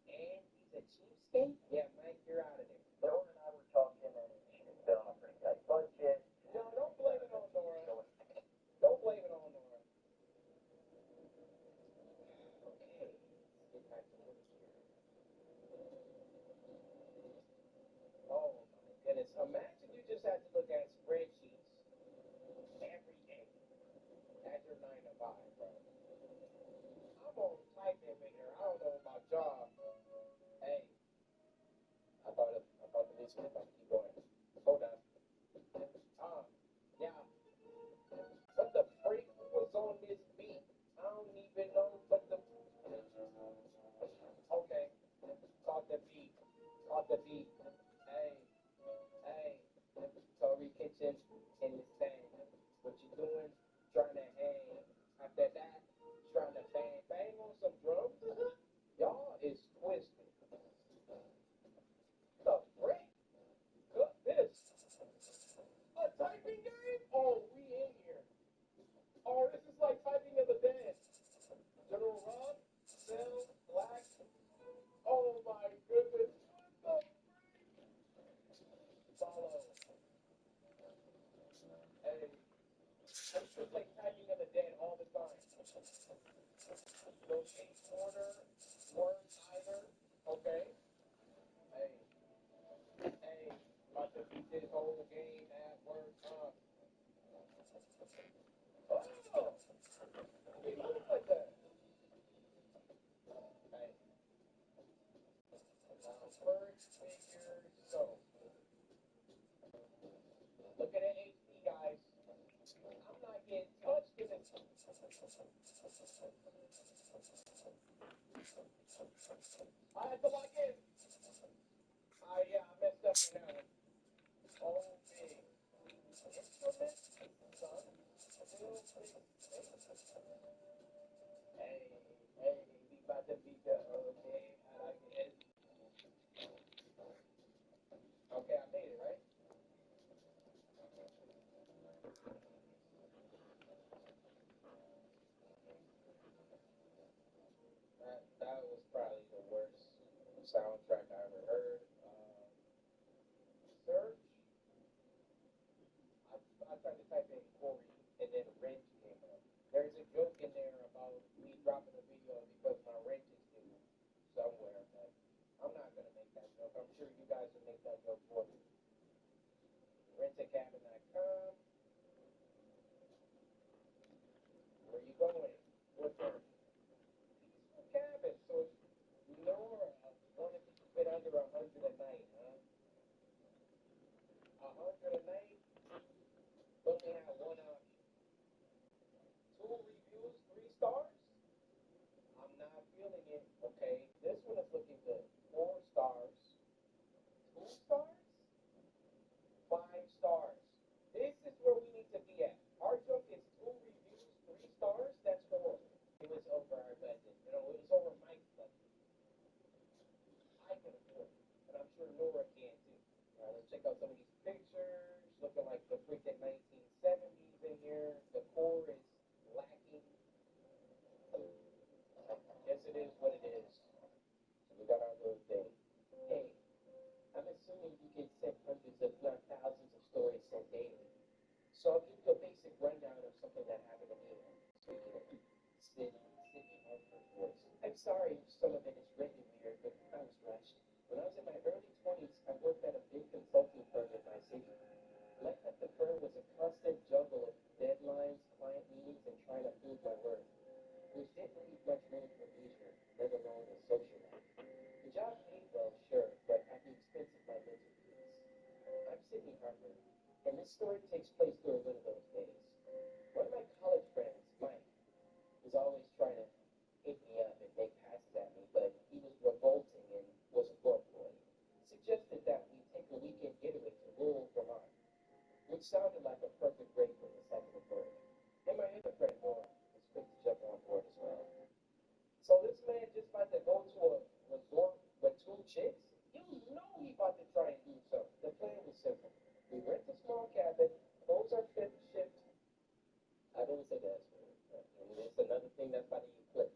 he's a cheapskate? Yeah, Mike, you're out of there. Nora and I were talking, and she was been on a pretty tight budget. No, don't blame it on Nora. Don't blame it on Nora. Okay, let's get back to work here. Oh, my goodness. Imagine you just had to look at spreadsheets every day as your 9 to 5. Hey, I used to play tagging of the dead all the time. Those 8-quarter weren't either. Okay. Hey, about to beat this whole game at work. Oh, we move like that. Hey, now first figure so. Look at the HD, guys. I'm not getting touched in this. I had to lock in. Yeah, I messed up on that one. Oh, big. Instrument, son. Still big. Hey, we about to beat the whole game again. Okay, I made it, right? That was probably the worst soundtrack I ever heard. Search. I tried to type in Corey, and then wrench came up. There's a joke in there about me dropping a video because my wrench is due somewhere, but I'm not gonna make that joke. I'm sure you guys will make that joke for me. Rentacabin.com. Where you going? What the? Peaceful cabin. So Nora wanted to keep it under 100 a night, huh? 100 a night? Only had one option. 2 reviews, 3 stars? I'm not feeling it. Okay, this one is looking good. 4 stars. 2 stars? 5 stars. This is where we need to be at. Our joke is 2 reviews, 3 stars. That's horrible. It was over our budget. You know, it was over Mike's budget. I can afford it, and I'm sure Nora can too. Let's check out some of these pictures. Looking like the freaking 1970s in here. The core is lacking. Yes, it is what it is. So we got our little thing. Hey, I'm assuming you get sent hundreds, if not thousands, of stories sent daily. So I'll give you a basic rundown of something that happened to me. Speaking of Sydney Hartford's voice. I'm sorry if some of it is written weird, but I was rushed. When I was in my early 20s, I worked at a big consulting firm in my city. Life at the firm was a constant juggle of deadlines, client meetings, and trying to prove my worth, which didn't leave much room for leisure, let alone a social life. The job paid well, sure, but at the expense of my mental peace. I'm Sydney Harper, and this story takes place during one of those days. One of my college friends, Mike, was always trying to hit me up and make passes at me, but he was revolting and was a poor boy. Suggested that we take a weekend getaway to rural Vermont, which sounded like a perfect break from the cycle of work. And my other friend, Nora, was quick to jump on board as well. So this man just about to go to a resort with 2 chicks? You know he about to try and do something. The plan was simple. We rent a small cabin, close our fifth shift. I don't say the S word. I mean, it's another thing that's about to use clip.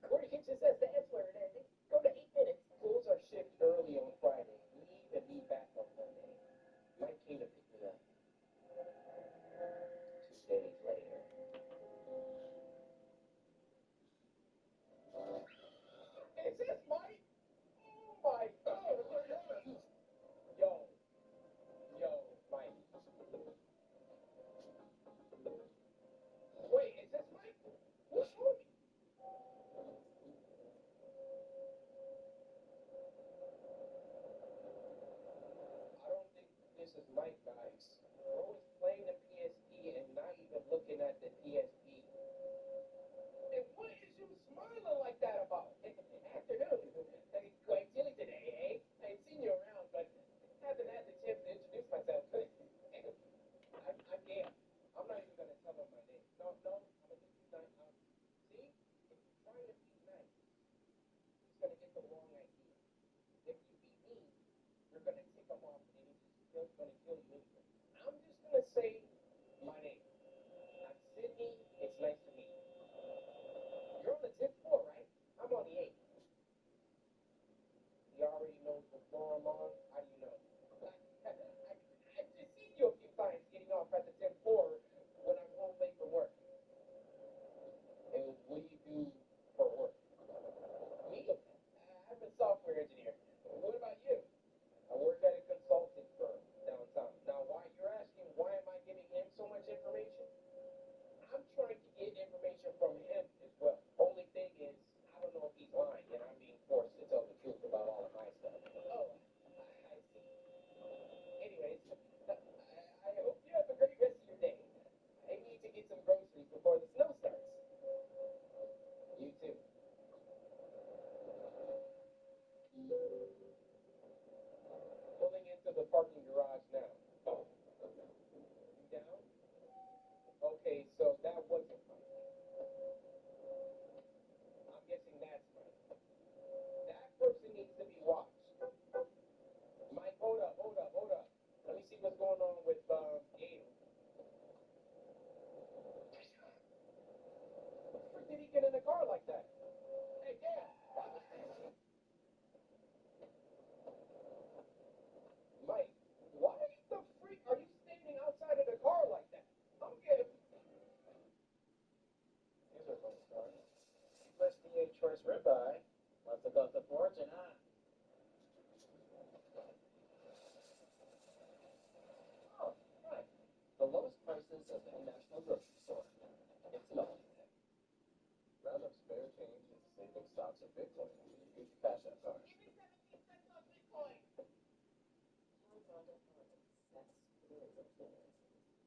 Corey Hitch just says the S word. Go to 8 minutes. Close our shift early on Friday. Leave and be back on Monday. Mike came to pick me up 2 days later. Is this Mike? Oh my God. Yo, Mike.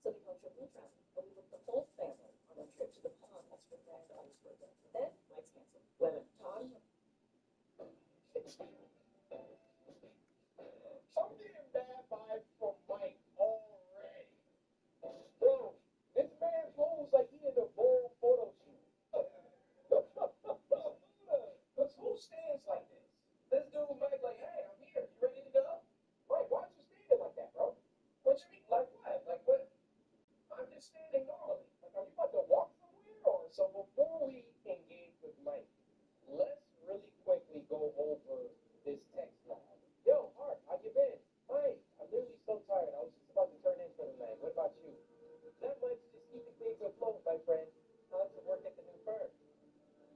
So we called your food truck, and we took the whole family on a trip to the ponds for granddaughter's birthday. Then flights canceled. Women, Tom. I'm getting bad vibes from Mike already. Bro, this man flows like he in a bold photo shoot. Because who stands like this? This dude Mike like, hey, I'm here. You ready to go? Mike, why aren't you standing like that, bro? What you mean? Like what? Like what? I'm just standing normally. Like, are you about to walk somewhere? Or so before we engage with Mike, let's really quickly go over this text line. Yo, Hart, how you been? Mike, I'm literally so tired. I was just about to turn in for the night. What about you? Not much, just keeping things afloat, my friend. How's the work at the new firm?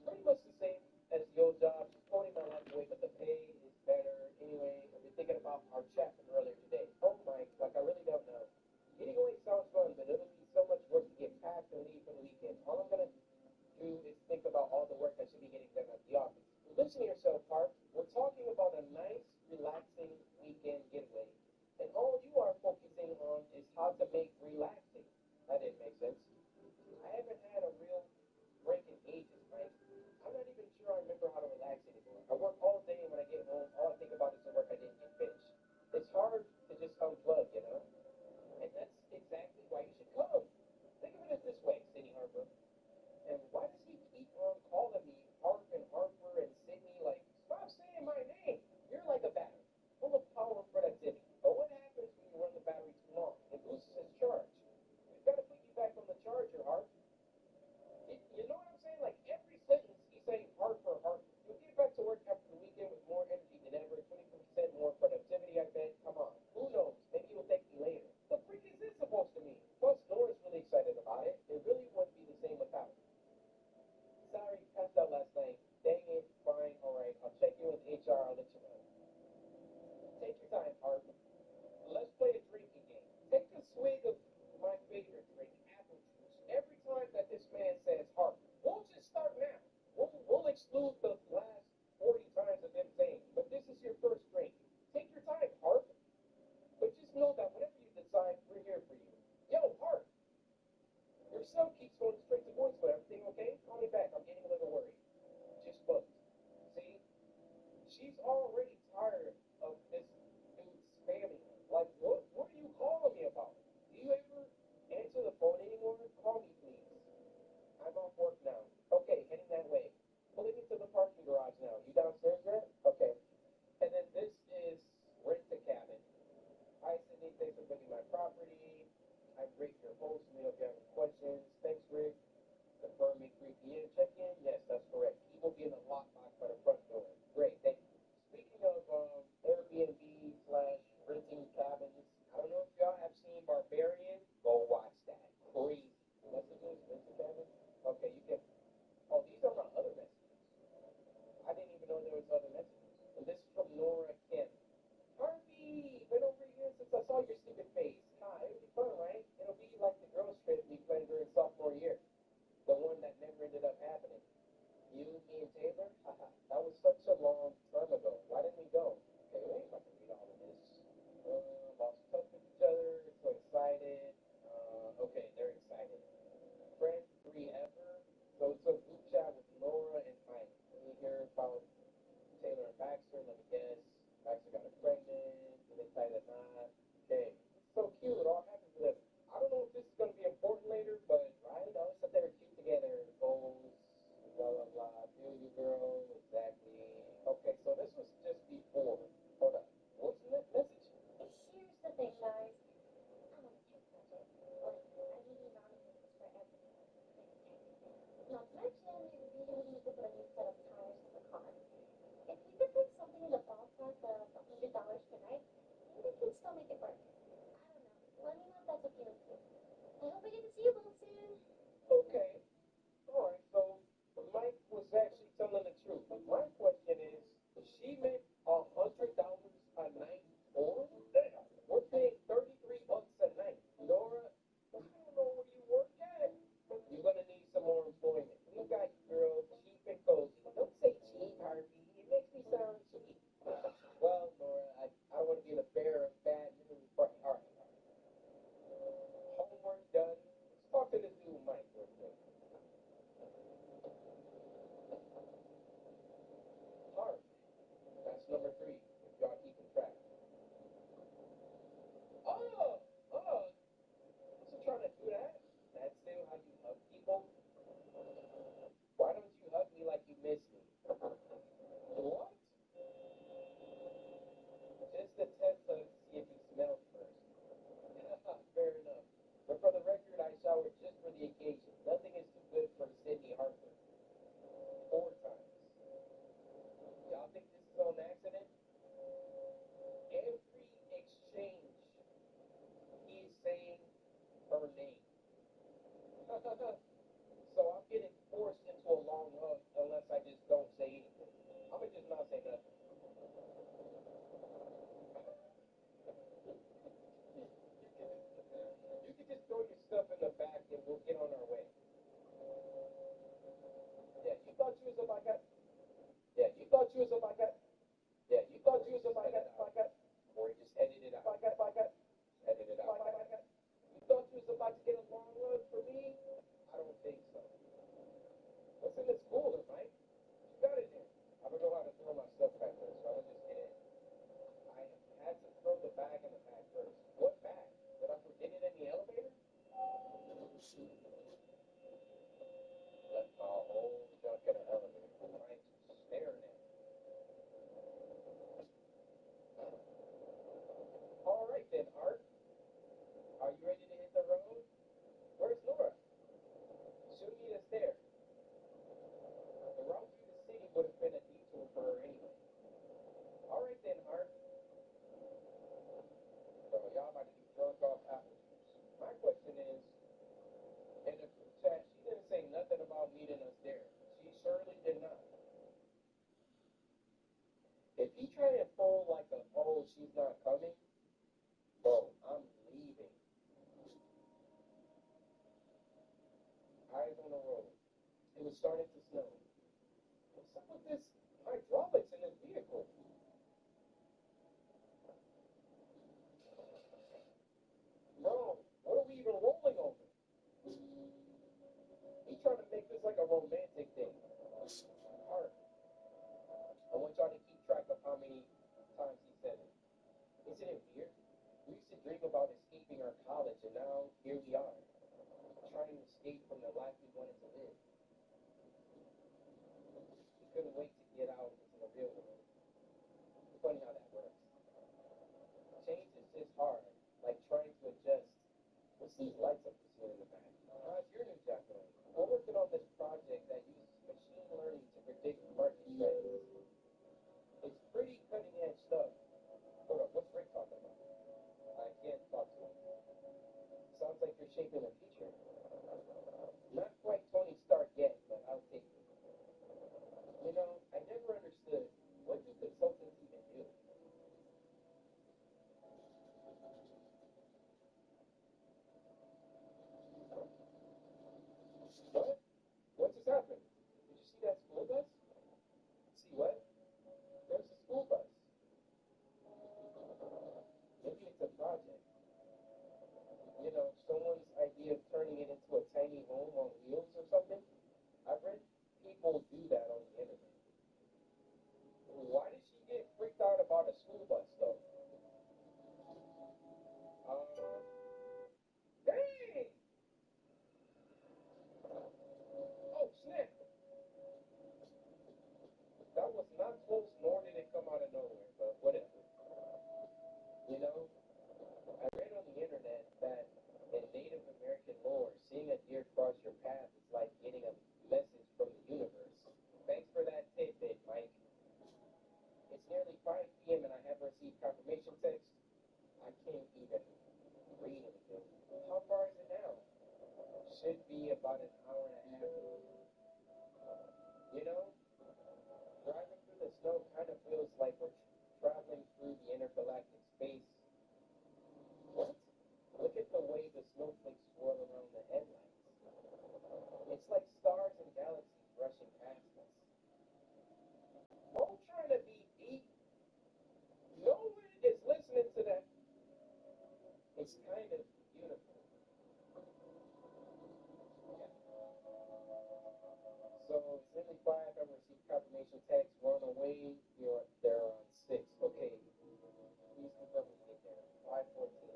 Pretty much the same as the old job. Just floating my life away, but the pay is better. Anyway, I've been thinking about our chat from earlier today. Oh, Mike, like I really don't know. Getting away sounds fun, but it'll be so much work to get packed and leave for the weekend. All I'm gonna do is think about all the work I should be getting done at the office. Listen to yourself, Park. We're talking about a nice, relaxing weekend getaway. And all you are focusing on is how to make relaxing. That didn't make sense. I haven't had a real break in ages, Mike. I'm not even sure I remember how to relax anymore. I work all day, and when I get home, all I think about is the work I didn't get finished. It's hard to just unplug, you know? And that's exactly why you should come. Think of it this way, Cindy Harper. And why does he keep on calling me Harp and Harper and Sydney? Like, stop saying my name. You're like a battery, full of power and productivity. But what happens when you run the battery too long? It loses its charge. We've got to put you back on the charger, Harp. You know what I'm saying? Like, every sentence he's saying Harper, Harper. You'll get back to work after the weekend with more energy than ever, 20% more productivity, I bet. Come on. Who knows? Maybe you'll thank me later. The freak is this supposed to mean? Plus, Nora's really excited about it. It really wouldn't be the same without her. Sorry, passed out last night. Dang it. Fine. All right. I'll check you with HR. I'll let you know. Take your time, Art. Let's play a drinking game. Take a swig of my favorite drink, apple juice. Every time that this man says Hart, we'll just start now. We'll exclude the last 40 times of him saying, but this is your first drink. Take your time, Hart. But just know that whenever you decide, we're here for you. Yo, Hart. Your cell keeps going straight to voicemail. Everything okay? Call me back. I'm getting a little worried. Just booked. See? She's already tired of this dude spamming her. Like, what are you calling me about? Do you ever answer the phone anymore? Call me, please. I'm off work now. Okay, heading that way. Pulling into the parking garage now. You downstairs yet? Okay. And then this is Rent a Cabin. Hi, Sydney. Thanks for booking my property. I'm Rick, your host. Let me know if you have any questions. Thanks, Rick. Confirming 3 p.m. check-in. Yes, that's correct. He will be in the lockbox by the front door. Great, thank you. Speaking of Airbnb/renting cabins, I don't know if y'all have seen Barbarian. Go watch that. Crazy. Messages, renting cabins. Okay, you can. Oh, these are my other messages. I didn't even know there was other messages. And this is from Nora Kim. Harvey, been over here since I saw your stupid face. Hi, it'll be fun, right? It'll be was starting to snow. What's up with this hydraulics in this vehicle? Bro, what are we even rolling over? He's trying to make this like a romantic thing. Art. I want y'all to keep track of how many times he said it. Isn't it weird? We used to dream about escaping our college, and now here we are, trying to escape from the life we wanted to live. We couldn't wait to get out into the real world. It's funny how that works. Change is just hard, like trying to adjust. What's these lights up here in the back? How's your new job going? We're working on this project that uses machine learning to predict market trends. It's pretty cutting edge stuff. Hold up, what's Rick talking about? I can't talk to him. Sounds like you're shaping a future. Not quite Tony Stark yet, but I'll take it. You know, I never understood, what do consultants even do? What? What just happened? Did you see that school bus? See what? There's a school bus. Maybe it's a project. You know, someone's idea of turning it into a tiny home on wheels or something. I've read people do that on the internet. Why did she get freaked out about a school bus, though? Dang! Oh, snap! That was not close, nor did it come out of nowhere, but whatever. You know, I read on the internet that in Native American lore, seeing a deer cross your path is like getting a message from the universe. Thanks for that tidbit, Mike. It's nearly 5 p.m. and I haven't received confirmation text. I can't even read anything. How far is it now? Should be about an hour and a half. You know, driving through the snow kind of feels like we're traveling through the intergalactic space. What? Look at the way the snowflakes swirl around the headlights. It's like stars and galaxies rushing past us. Mo trying to be deep. No one is listening to that. It's kind of beautiful. Yeah. So it's nearly 5. I received confirmation text. We're on the way. You're there on 6. Okay. Please confirm we get there. 5:14.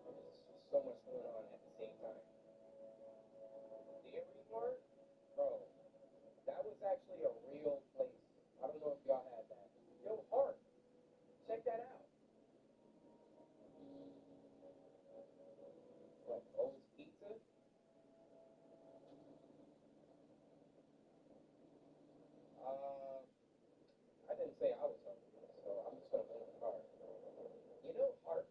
There's so much going on at the same time. Dairy Mart? Bro, that was actually a real place. I don't know if y'all had that. Yo, Hart, check that out. What, O's Pizza? I didn't say I was hungry, so I'm just gonna blame Hart. You know, Hart,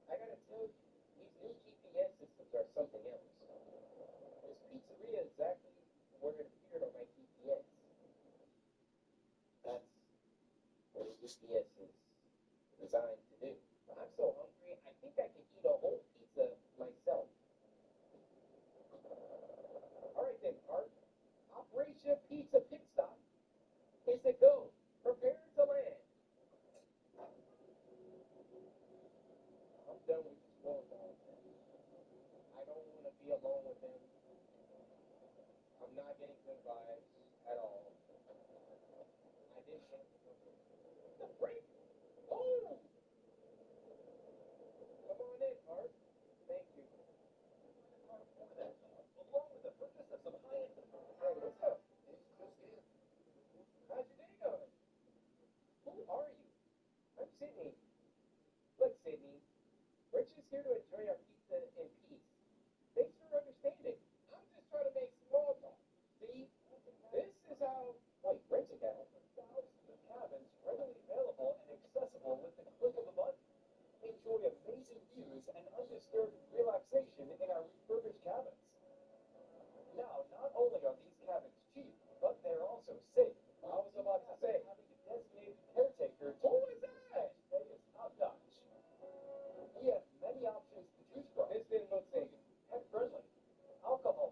I gotta tell you, these new GPS systems are something else. This pizzeria is exactly where it appeared on my GPS. That's what a GPS is designed to do. I'm so hungry, I think I could eat a whole pizza myself. All right then, Art. Operation Pizza Pit Stop is a go. Prepare to land. I'm done with this phone call. I don't want to be alone with him. I'm not getting good vibes at all. I didn't get the break. Oh! Come on in, Art. Thank you. Along with the purchase of some high-end. Hey, what's up? How's your day going? Who are you? I'm Sydney. Look, Sydney, we're just here to enjoy our pizza in peace. Thanks for understanding. I'm just trying to make small talk. See, this is how. Wait, rent a cabin. Thousands of cabins readily available and accessible with the click of a button. Enjoy amazing views and undisturbed relaxation in our refurbished cabins. Now, not only are these cabins cheap, but they're also safe. I was about to say, having a designated caretaker. Who is that? Is top-notch. We have many options to choose from. This didn't look safe. Pet friendly, alcohol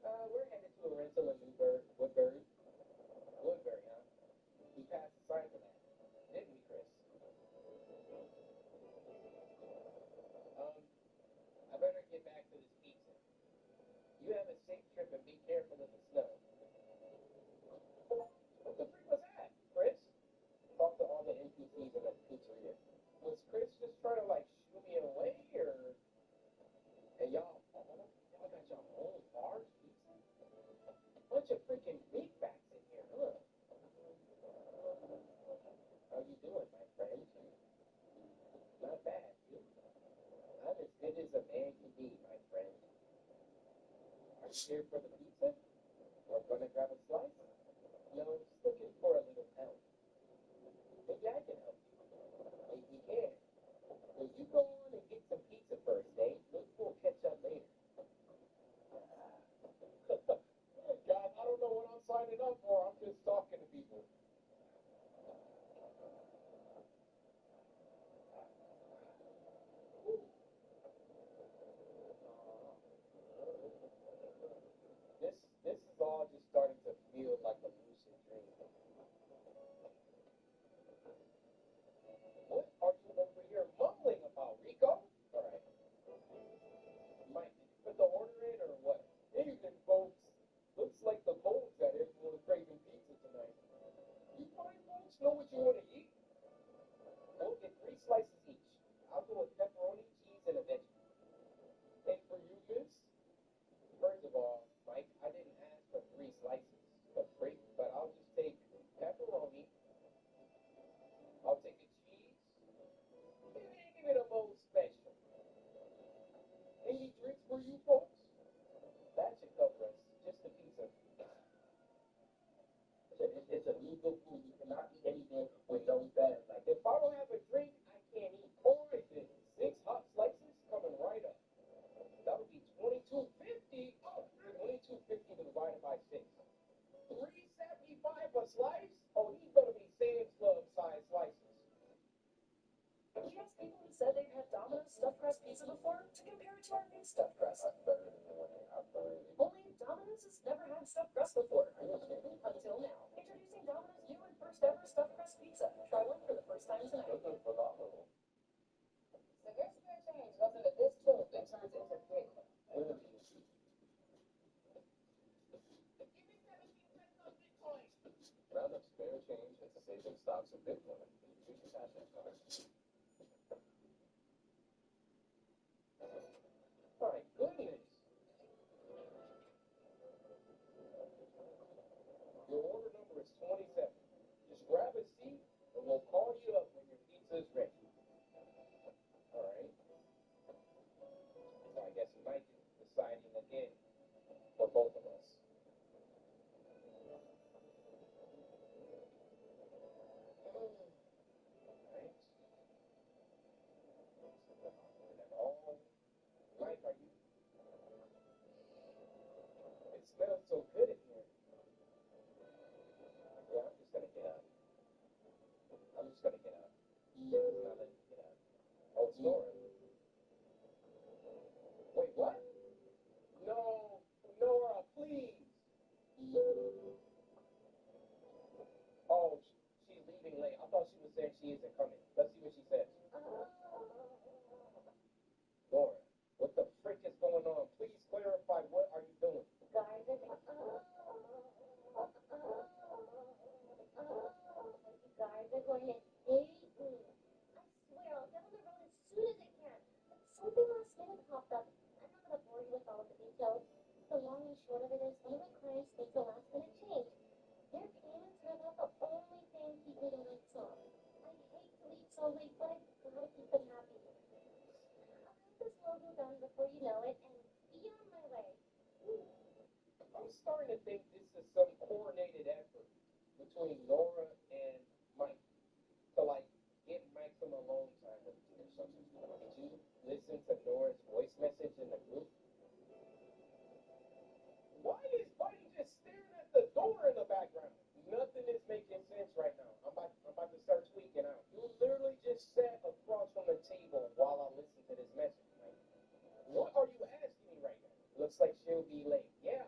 We're headed to a rental in Woodbury, huh? We passed the sign for that, didn't we, Chris? I better get back to this pizza. You have a safe trip and be careful in the snow. What the freak was that, Chris? Talk to all the NPCs in that pizzeria. Was Chris just trying to like shoo me away, or? Hey, y'all got your own large pizza? Bunch of freaking big backs in here, huh? How you doing, my friend? Not bad, you? I'm as good as a man can be, my friend. Are you here for the pizza? Or gonna grab a slice? No, just looking for a little help. Maybe I can help you. Maybe you can. Well, you go on and get some pizza first, eh? Maybe we'll catch up later. God, I don't know what I'm signing up for. I'm just talking to people. This is all just starting to feel like a lucid dream. What are you over here mumbling about, Rico? All right. Mike, did you put the order in or what? Evening, folks. Looks like the moles got everyone craving pizza tonight. You fine folks know what you want to eat? We'll get 3 slices each. I'll go with pepperoni, cheese, and a veggie. And for you, Vince? First of all, Mike, I didn't ask for 3 slices of free, but I'll just take pepperoni. I'll take a cheese. And give it a bowl special. Any drinks for you folks? That should cover us. Just the pizza. It's a legal food. You cannot eat anything with no better. Like, if I don't have a drink, I can't eat. Poison. 6 hot slices coming right up. That would be $22.50. $22.50 divided by 6. $3.75 a slice? Oh, these better be Sam's Club size slices. Have you asked people who said they've had Domino's stuffed crust pizza before to compare it to our new stuffed crust? Only Domino's has never had stuffed crust before. Until now. Introducing Domino's new and first ever stuffed crust pizza. Try one for the first time tonight. So your spare change goes into this tube that turns into big. Round up spare change and saving stocks of Bitcoin. Use your cash app card. My goodness. Your order number is 27. Just grab a seat and we'll call you up when your pizza is ready. All right. So I guess Mike is deciding again for both of us. Mike, are you? It smells so good in here. Yeah, I'm just gonna get up. I'm just gonna get up. It's not letting me get up. Oh, it's Nora. Wait, what? No, Nora, please. Oh, she's leaving late. I thought she was saying she isn't coming. Let's see what she says. Nora, what the frick is going on? Please clarify, what are you doing? Guys, you guys are going to hate me. I swear, I'll get on the road as soon as I can. But something last minute popped up. I'm not going to bore you with all of the details. The long and short of it is one of my clients makes a last minute change. Their payments are about the only thing keeping the lights on. I hate to leave so late, but I've got to keep them happy. I'll have this logo done before you know it and be on my way. I'm starting to think this is some coordinated effort between Nora and Mike to like get Mike some alone time with me or something. Did you listen to Nora's voice message in the group? Why is Buddy just staring at the door in the background? Nothing is making sense right now. I'm about to start tweaking out. You literally just sat across from the table while I listened to this message, Mike. What are you asking me right now? Looks like she'll be late. Yeah,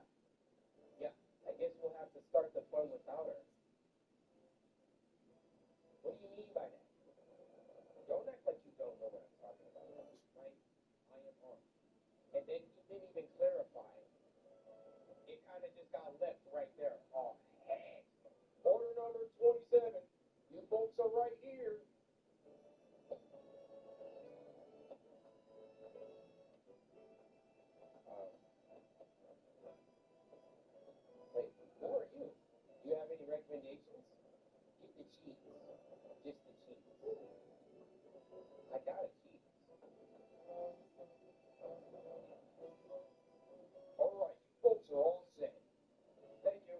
And then he didn't even clarify it. It kind of just got left right there. Oh, heck. Order number 27. You folks are right here. Wait, who are you? Do you have any recommendations? Get the cheese. Just the cheese. I got a cheese. All right, you folks are all set. Thank you.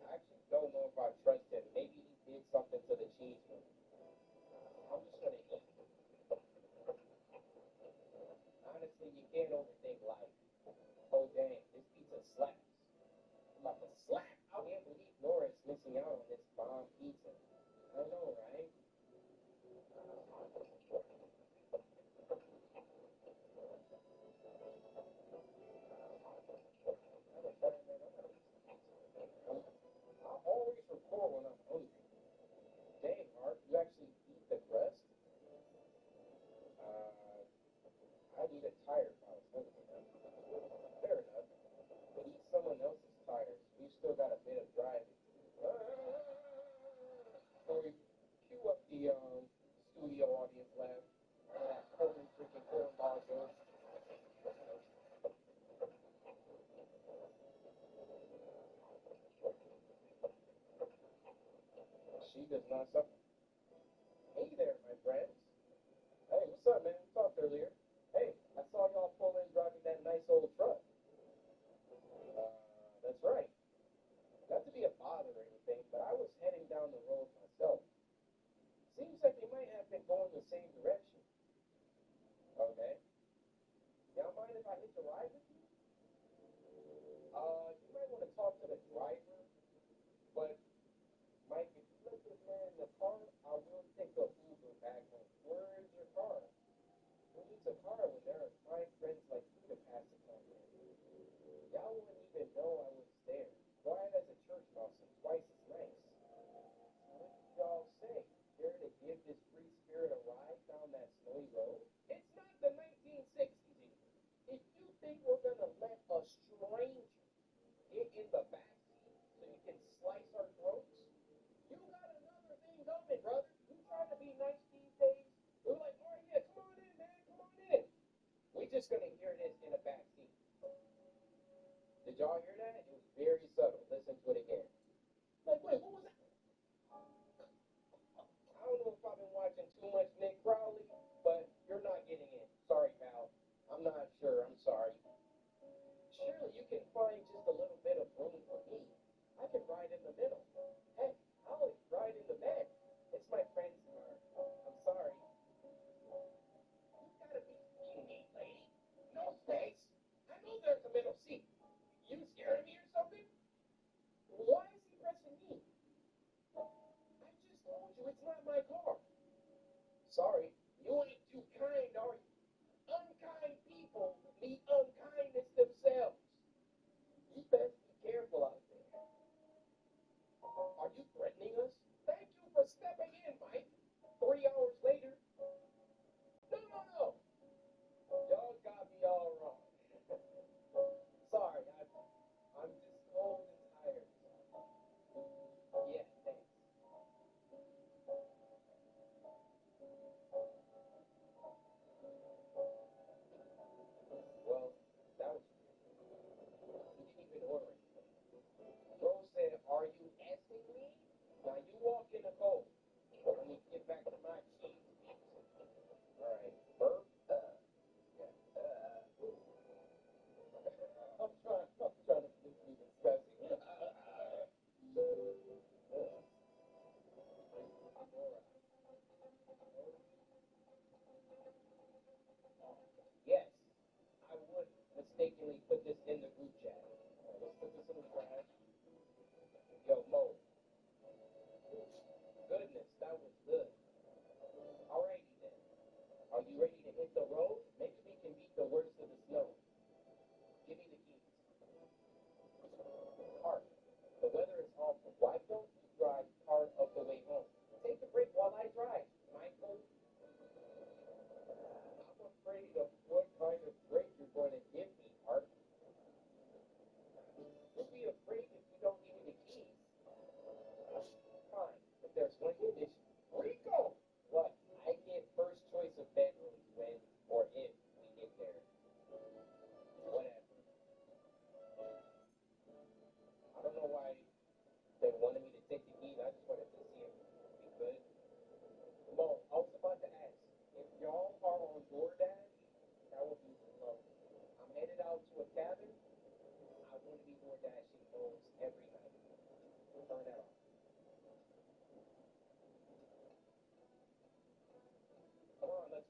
I actually don't know if I trust him. Maybe he did something to the cheese. I'm just gonna eat. Honestly, you can't overthink life. Oh dang, this pizza slaps. I'm about to slap. I can't believe Laura's missing out on this bomb pizza. I know, right? I always record when I'm hungry. Dang, Mark, you actually eat the crust? I'd eat a tire if I was hungry. Fair enough. But eat someone else's tires. We've still got a bit of driving. Corey, cue up the studio audience lab. That Coleman freaking cornball goes. She does not suffer. Hey there, my friends. Hey, what's up, man? We talked earlier. Hey, I saw y'all pull in driving that nice old truck. That's right. Not to be a bother or anything, but I was heading down the road myself. Seems like we might have been going the same direction. Okay. Y'all mind if I hitch a ride with you? You might want to talk to the driver, but Mike, if you let this man in the car, I will take the Uber back home. Where is your car? Who needs a car when there are fine friends like you to pass the car with? Y'all wouldn't even know I was there. Quiet as a church mouse and twice as nice. What did y'all say? Here to give this free spirit a ride down that snowy road? It's not the 1960s either. If you think we're gonna let a stranger get in the back seat so you can slice our throats, you got another thing coming, brother. You trying to be nice these days? We're like, all right, yeah, come on in, man, come on in. We're just gonna hear this in the back seat. Did y'all hear that? It was very subtle. Listen to it again. Like, wait, what was that? I don't know if I've been watching too much Nick Crowley, but you're not getting in. Sorry, pal. I'm not sure. I'm sorry. Surely you can find just a little bit of room for me. I can ride in the middle. Heck, I'll ride in the bed. It's my friend's car. I'm sorry. You gotta be kidding me, lady. No space. I know there's a middle seat. You scared of me or something? Why is he pressing me? I just told you it's not my car. Sorry,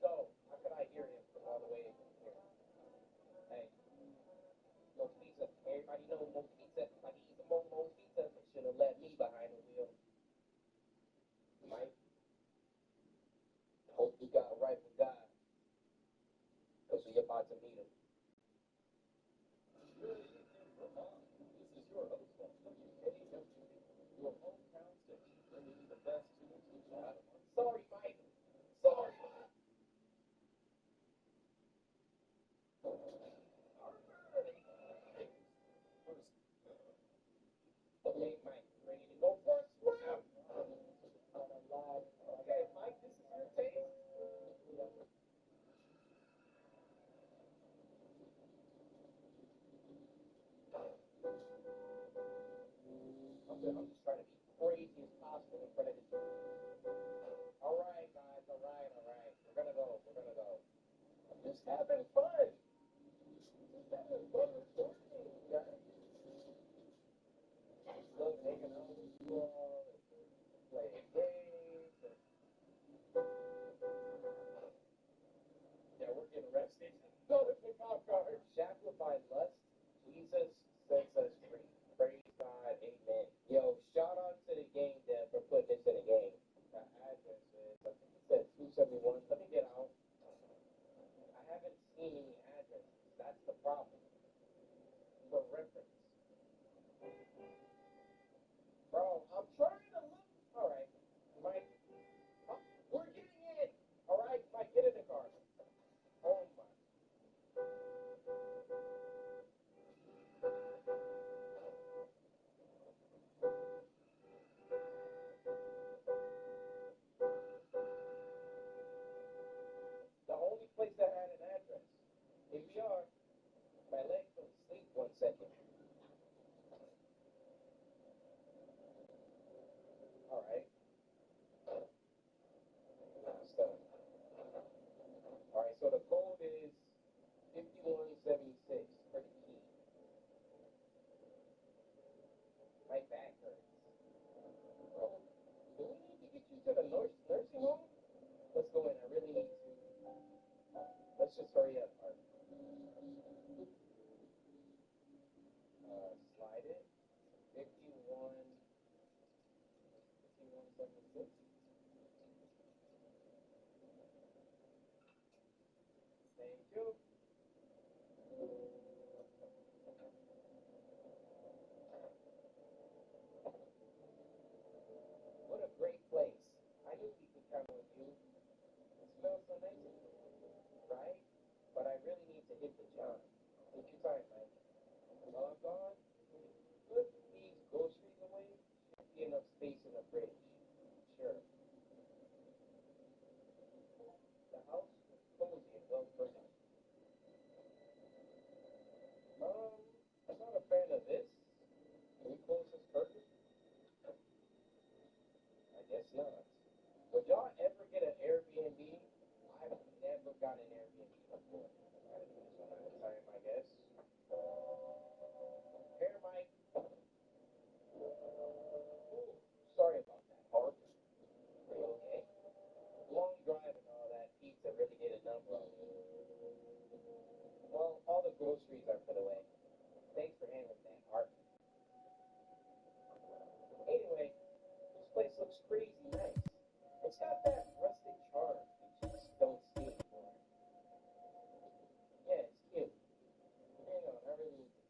So, how could I hear him from all the way here? Hey, Mo Pizza. Everybody know Mo Pizza. Like he's a Mo Pizza. They should have let me behind the wheel. Mike, hope you got it right with God. Because we're about to meet him. This is your host on NBA2K, your hometown station, bringing you the best tunes to chat. Sorry, Mike. Sorry. Okay, Mike, ready to go first round? Okay, Mike, this is your taste. I'm just trying to be crazy as possible in front of this. All right, guys. All right. We're gonna go. I'm just having fun. Just having fun recording, guys. Love hanging out with you all and playing games. Yeah, we're getting arrested. Go to the cop car. Shackled by lust, Jesus sets us free. Praise God, amen. Yo, shout out to the game dev for putting this in a game. The address is, I think it said 271. Let me get out. I haven't seen any addresses. That's the problem. For reference. Bro, I'm trying to look. All right, Mike. We're getting in. All right, Mike, get in the car. Oh my. The only place that had an address. Here we are. My leg fell asleep 1 second. All right. Stuff. All right, so the code is 5176 for the key. My back hurts. Bro, do we need to get you to the nursing home? Let's go in. I really need to. Let's just hurry up. Art. Slide it. 5176. Thank you. What a great place. I knew we could count on you. It smells so nice in here, right? But I really need to hit the job. Take your time, Mike. While I'm gone, put these groceries away. Should be enough space in the fridge. Sure. The house was cozy and well furnished. I'm not a fan of this. Can we close this curtain? I guess not. Would y'all ever get an Airbnb? I've never got an Airbnb before. Gotta do this one at a time, I guess. Here, Mike. Ooh, sorry about that, Harp. Are you okay? Long drive and all that pizza really did a number on me. Well, all the groceries are put away. Thanks for handling that, Harp. Anyway, this place looks crazy nice. It's got that rustic charm you just don't see anymore. Yeah, it's cute. Hang on, I really need to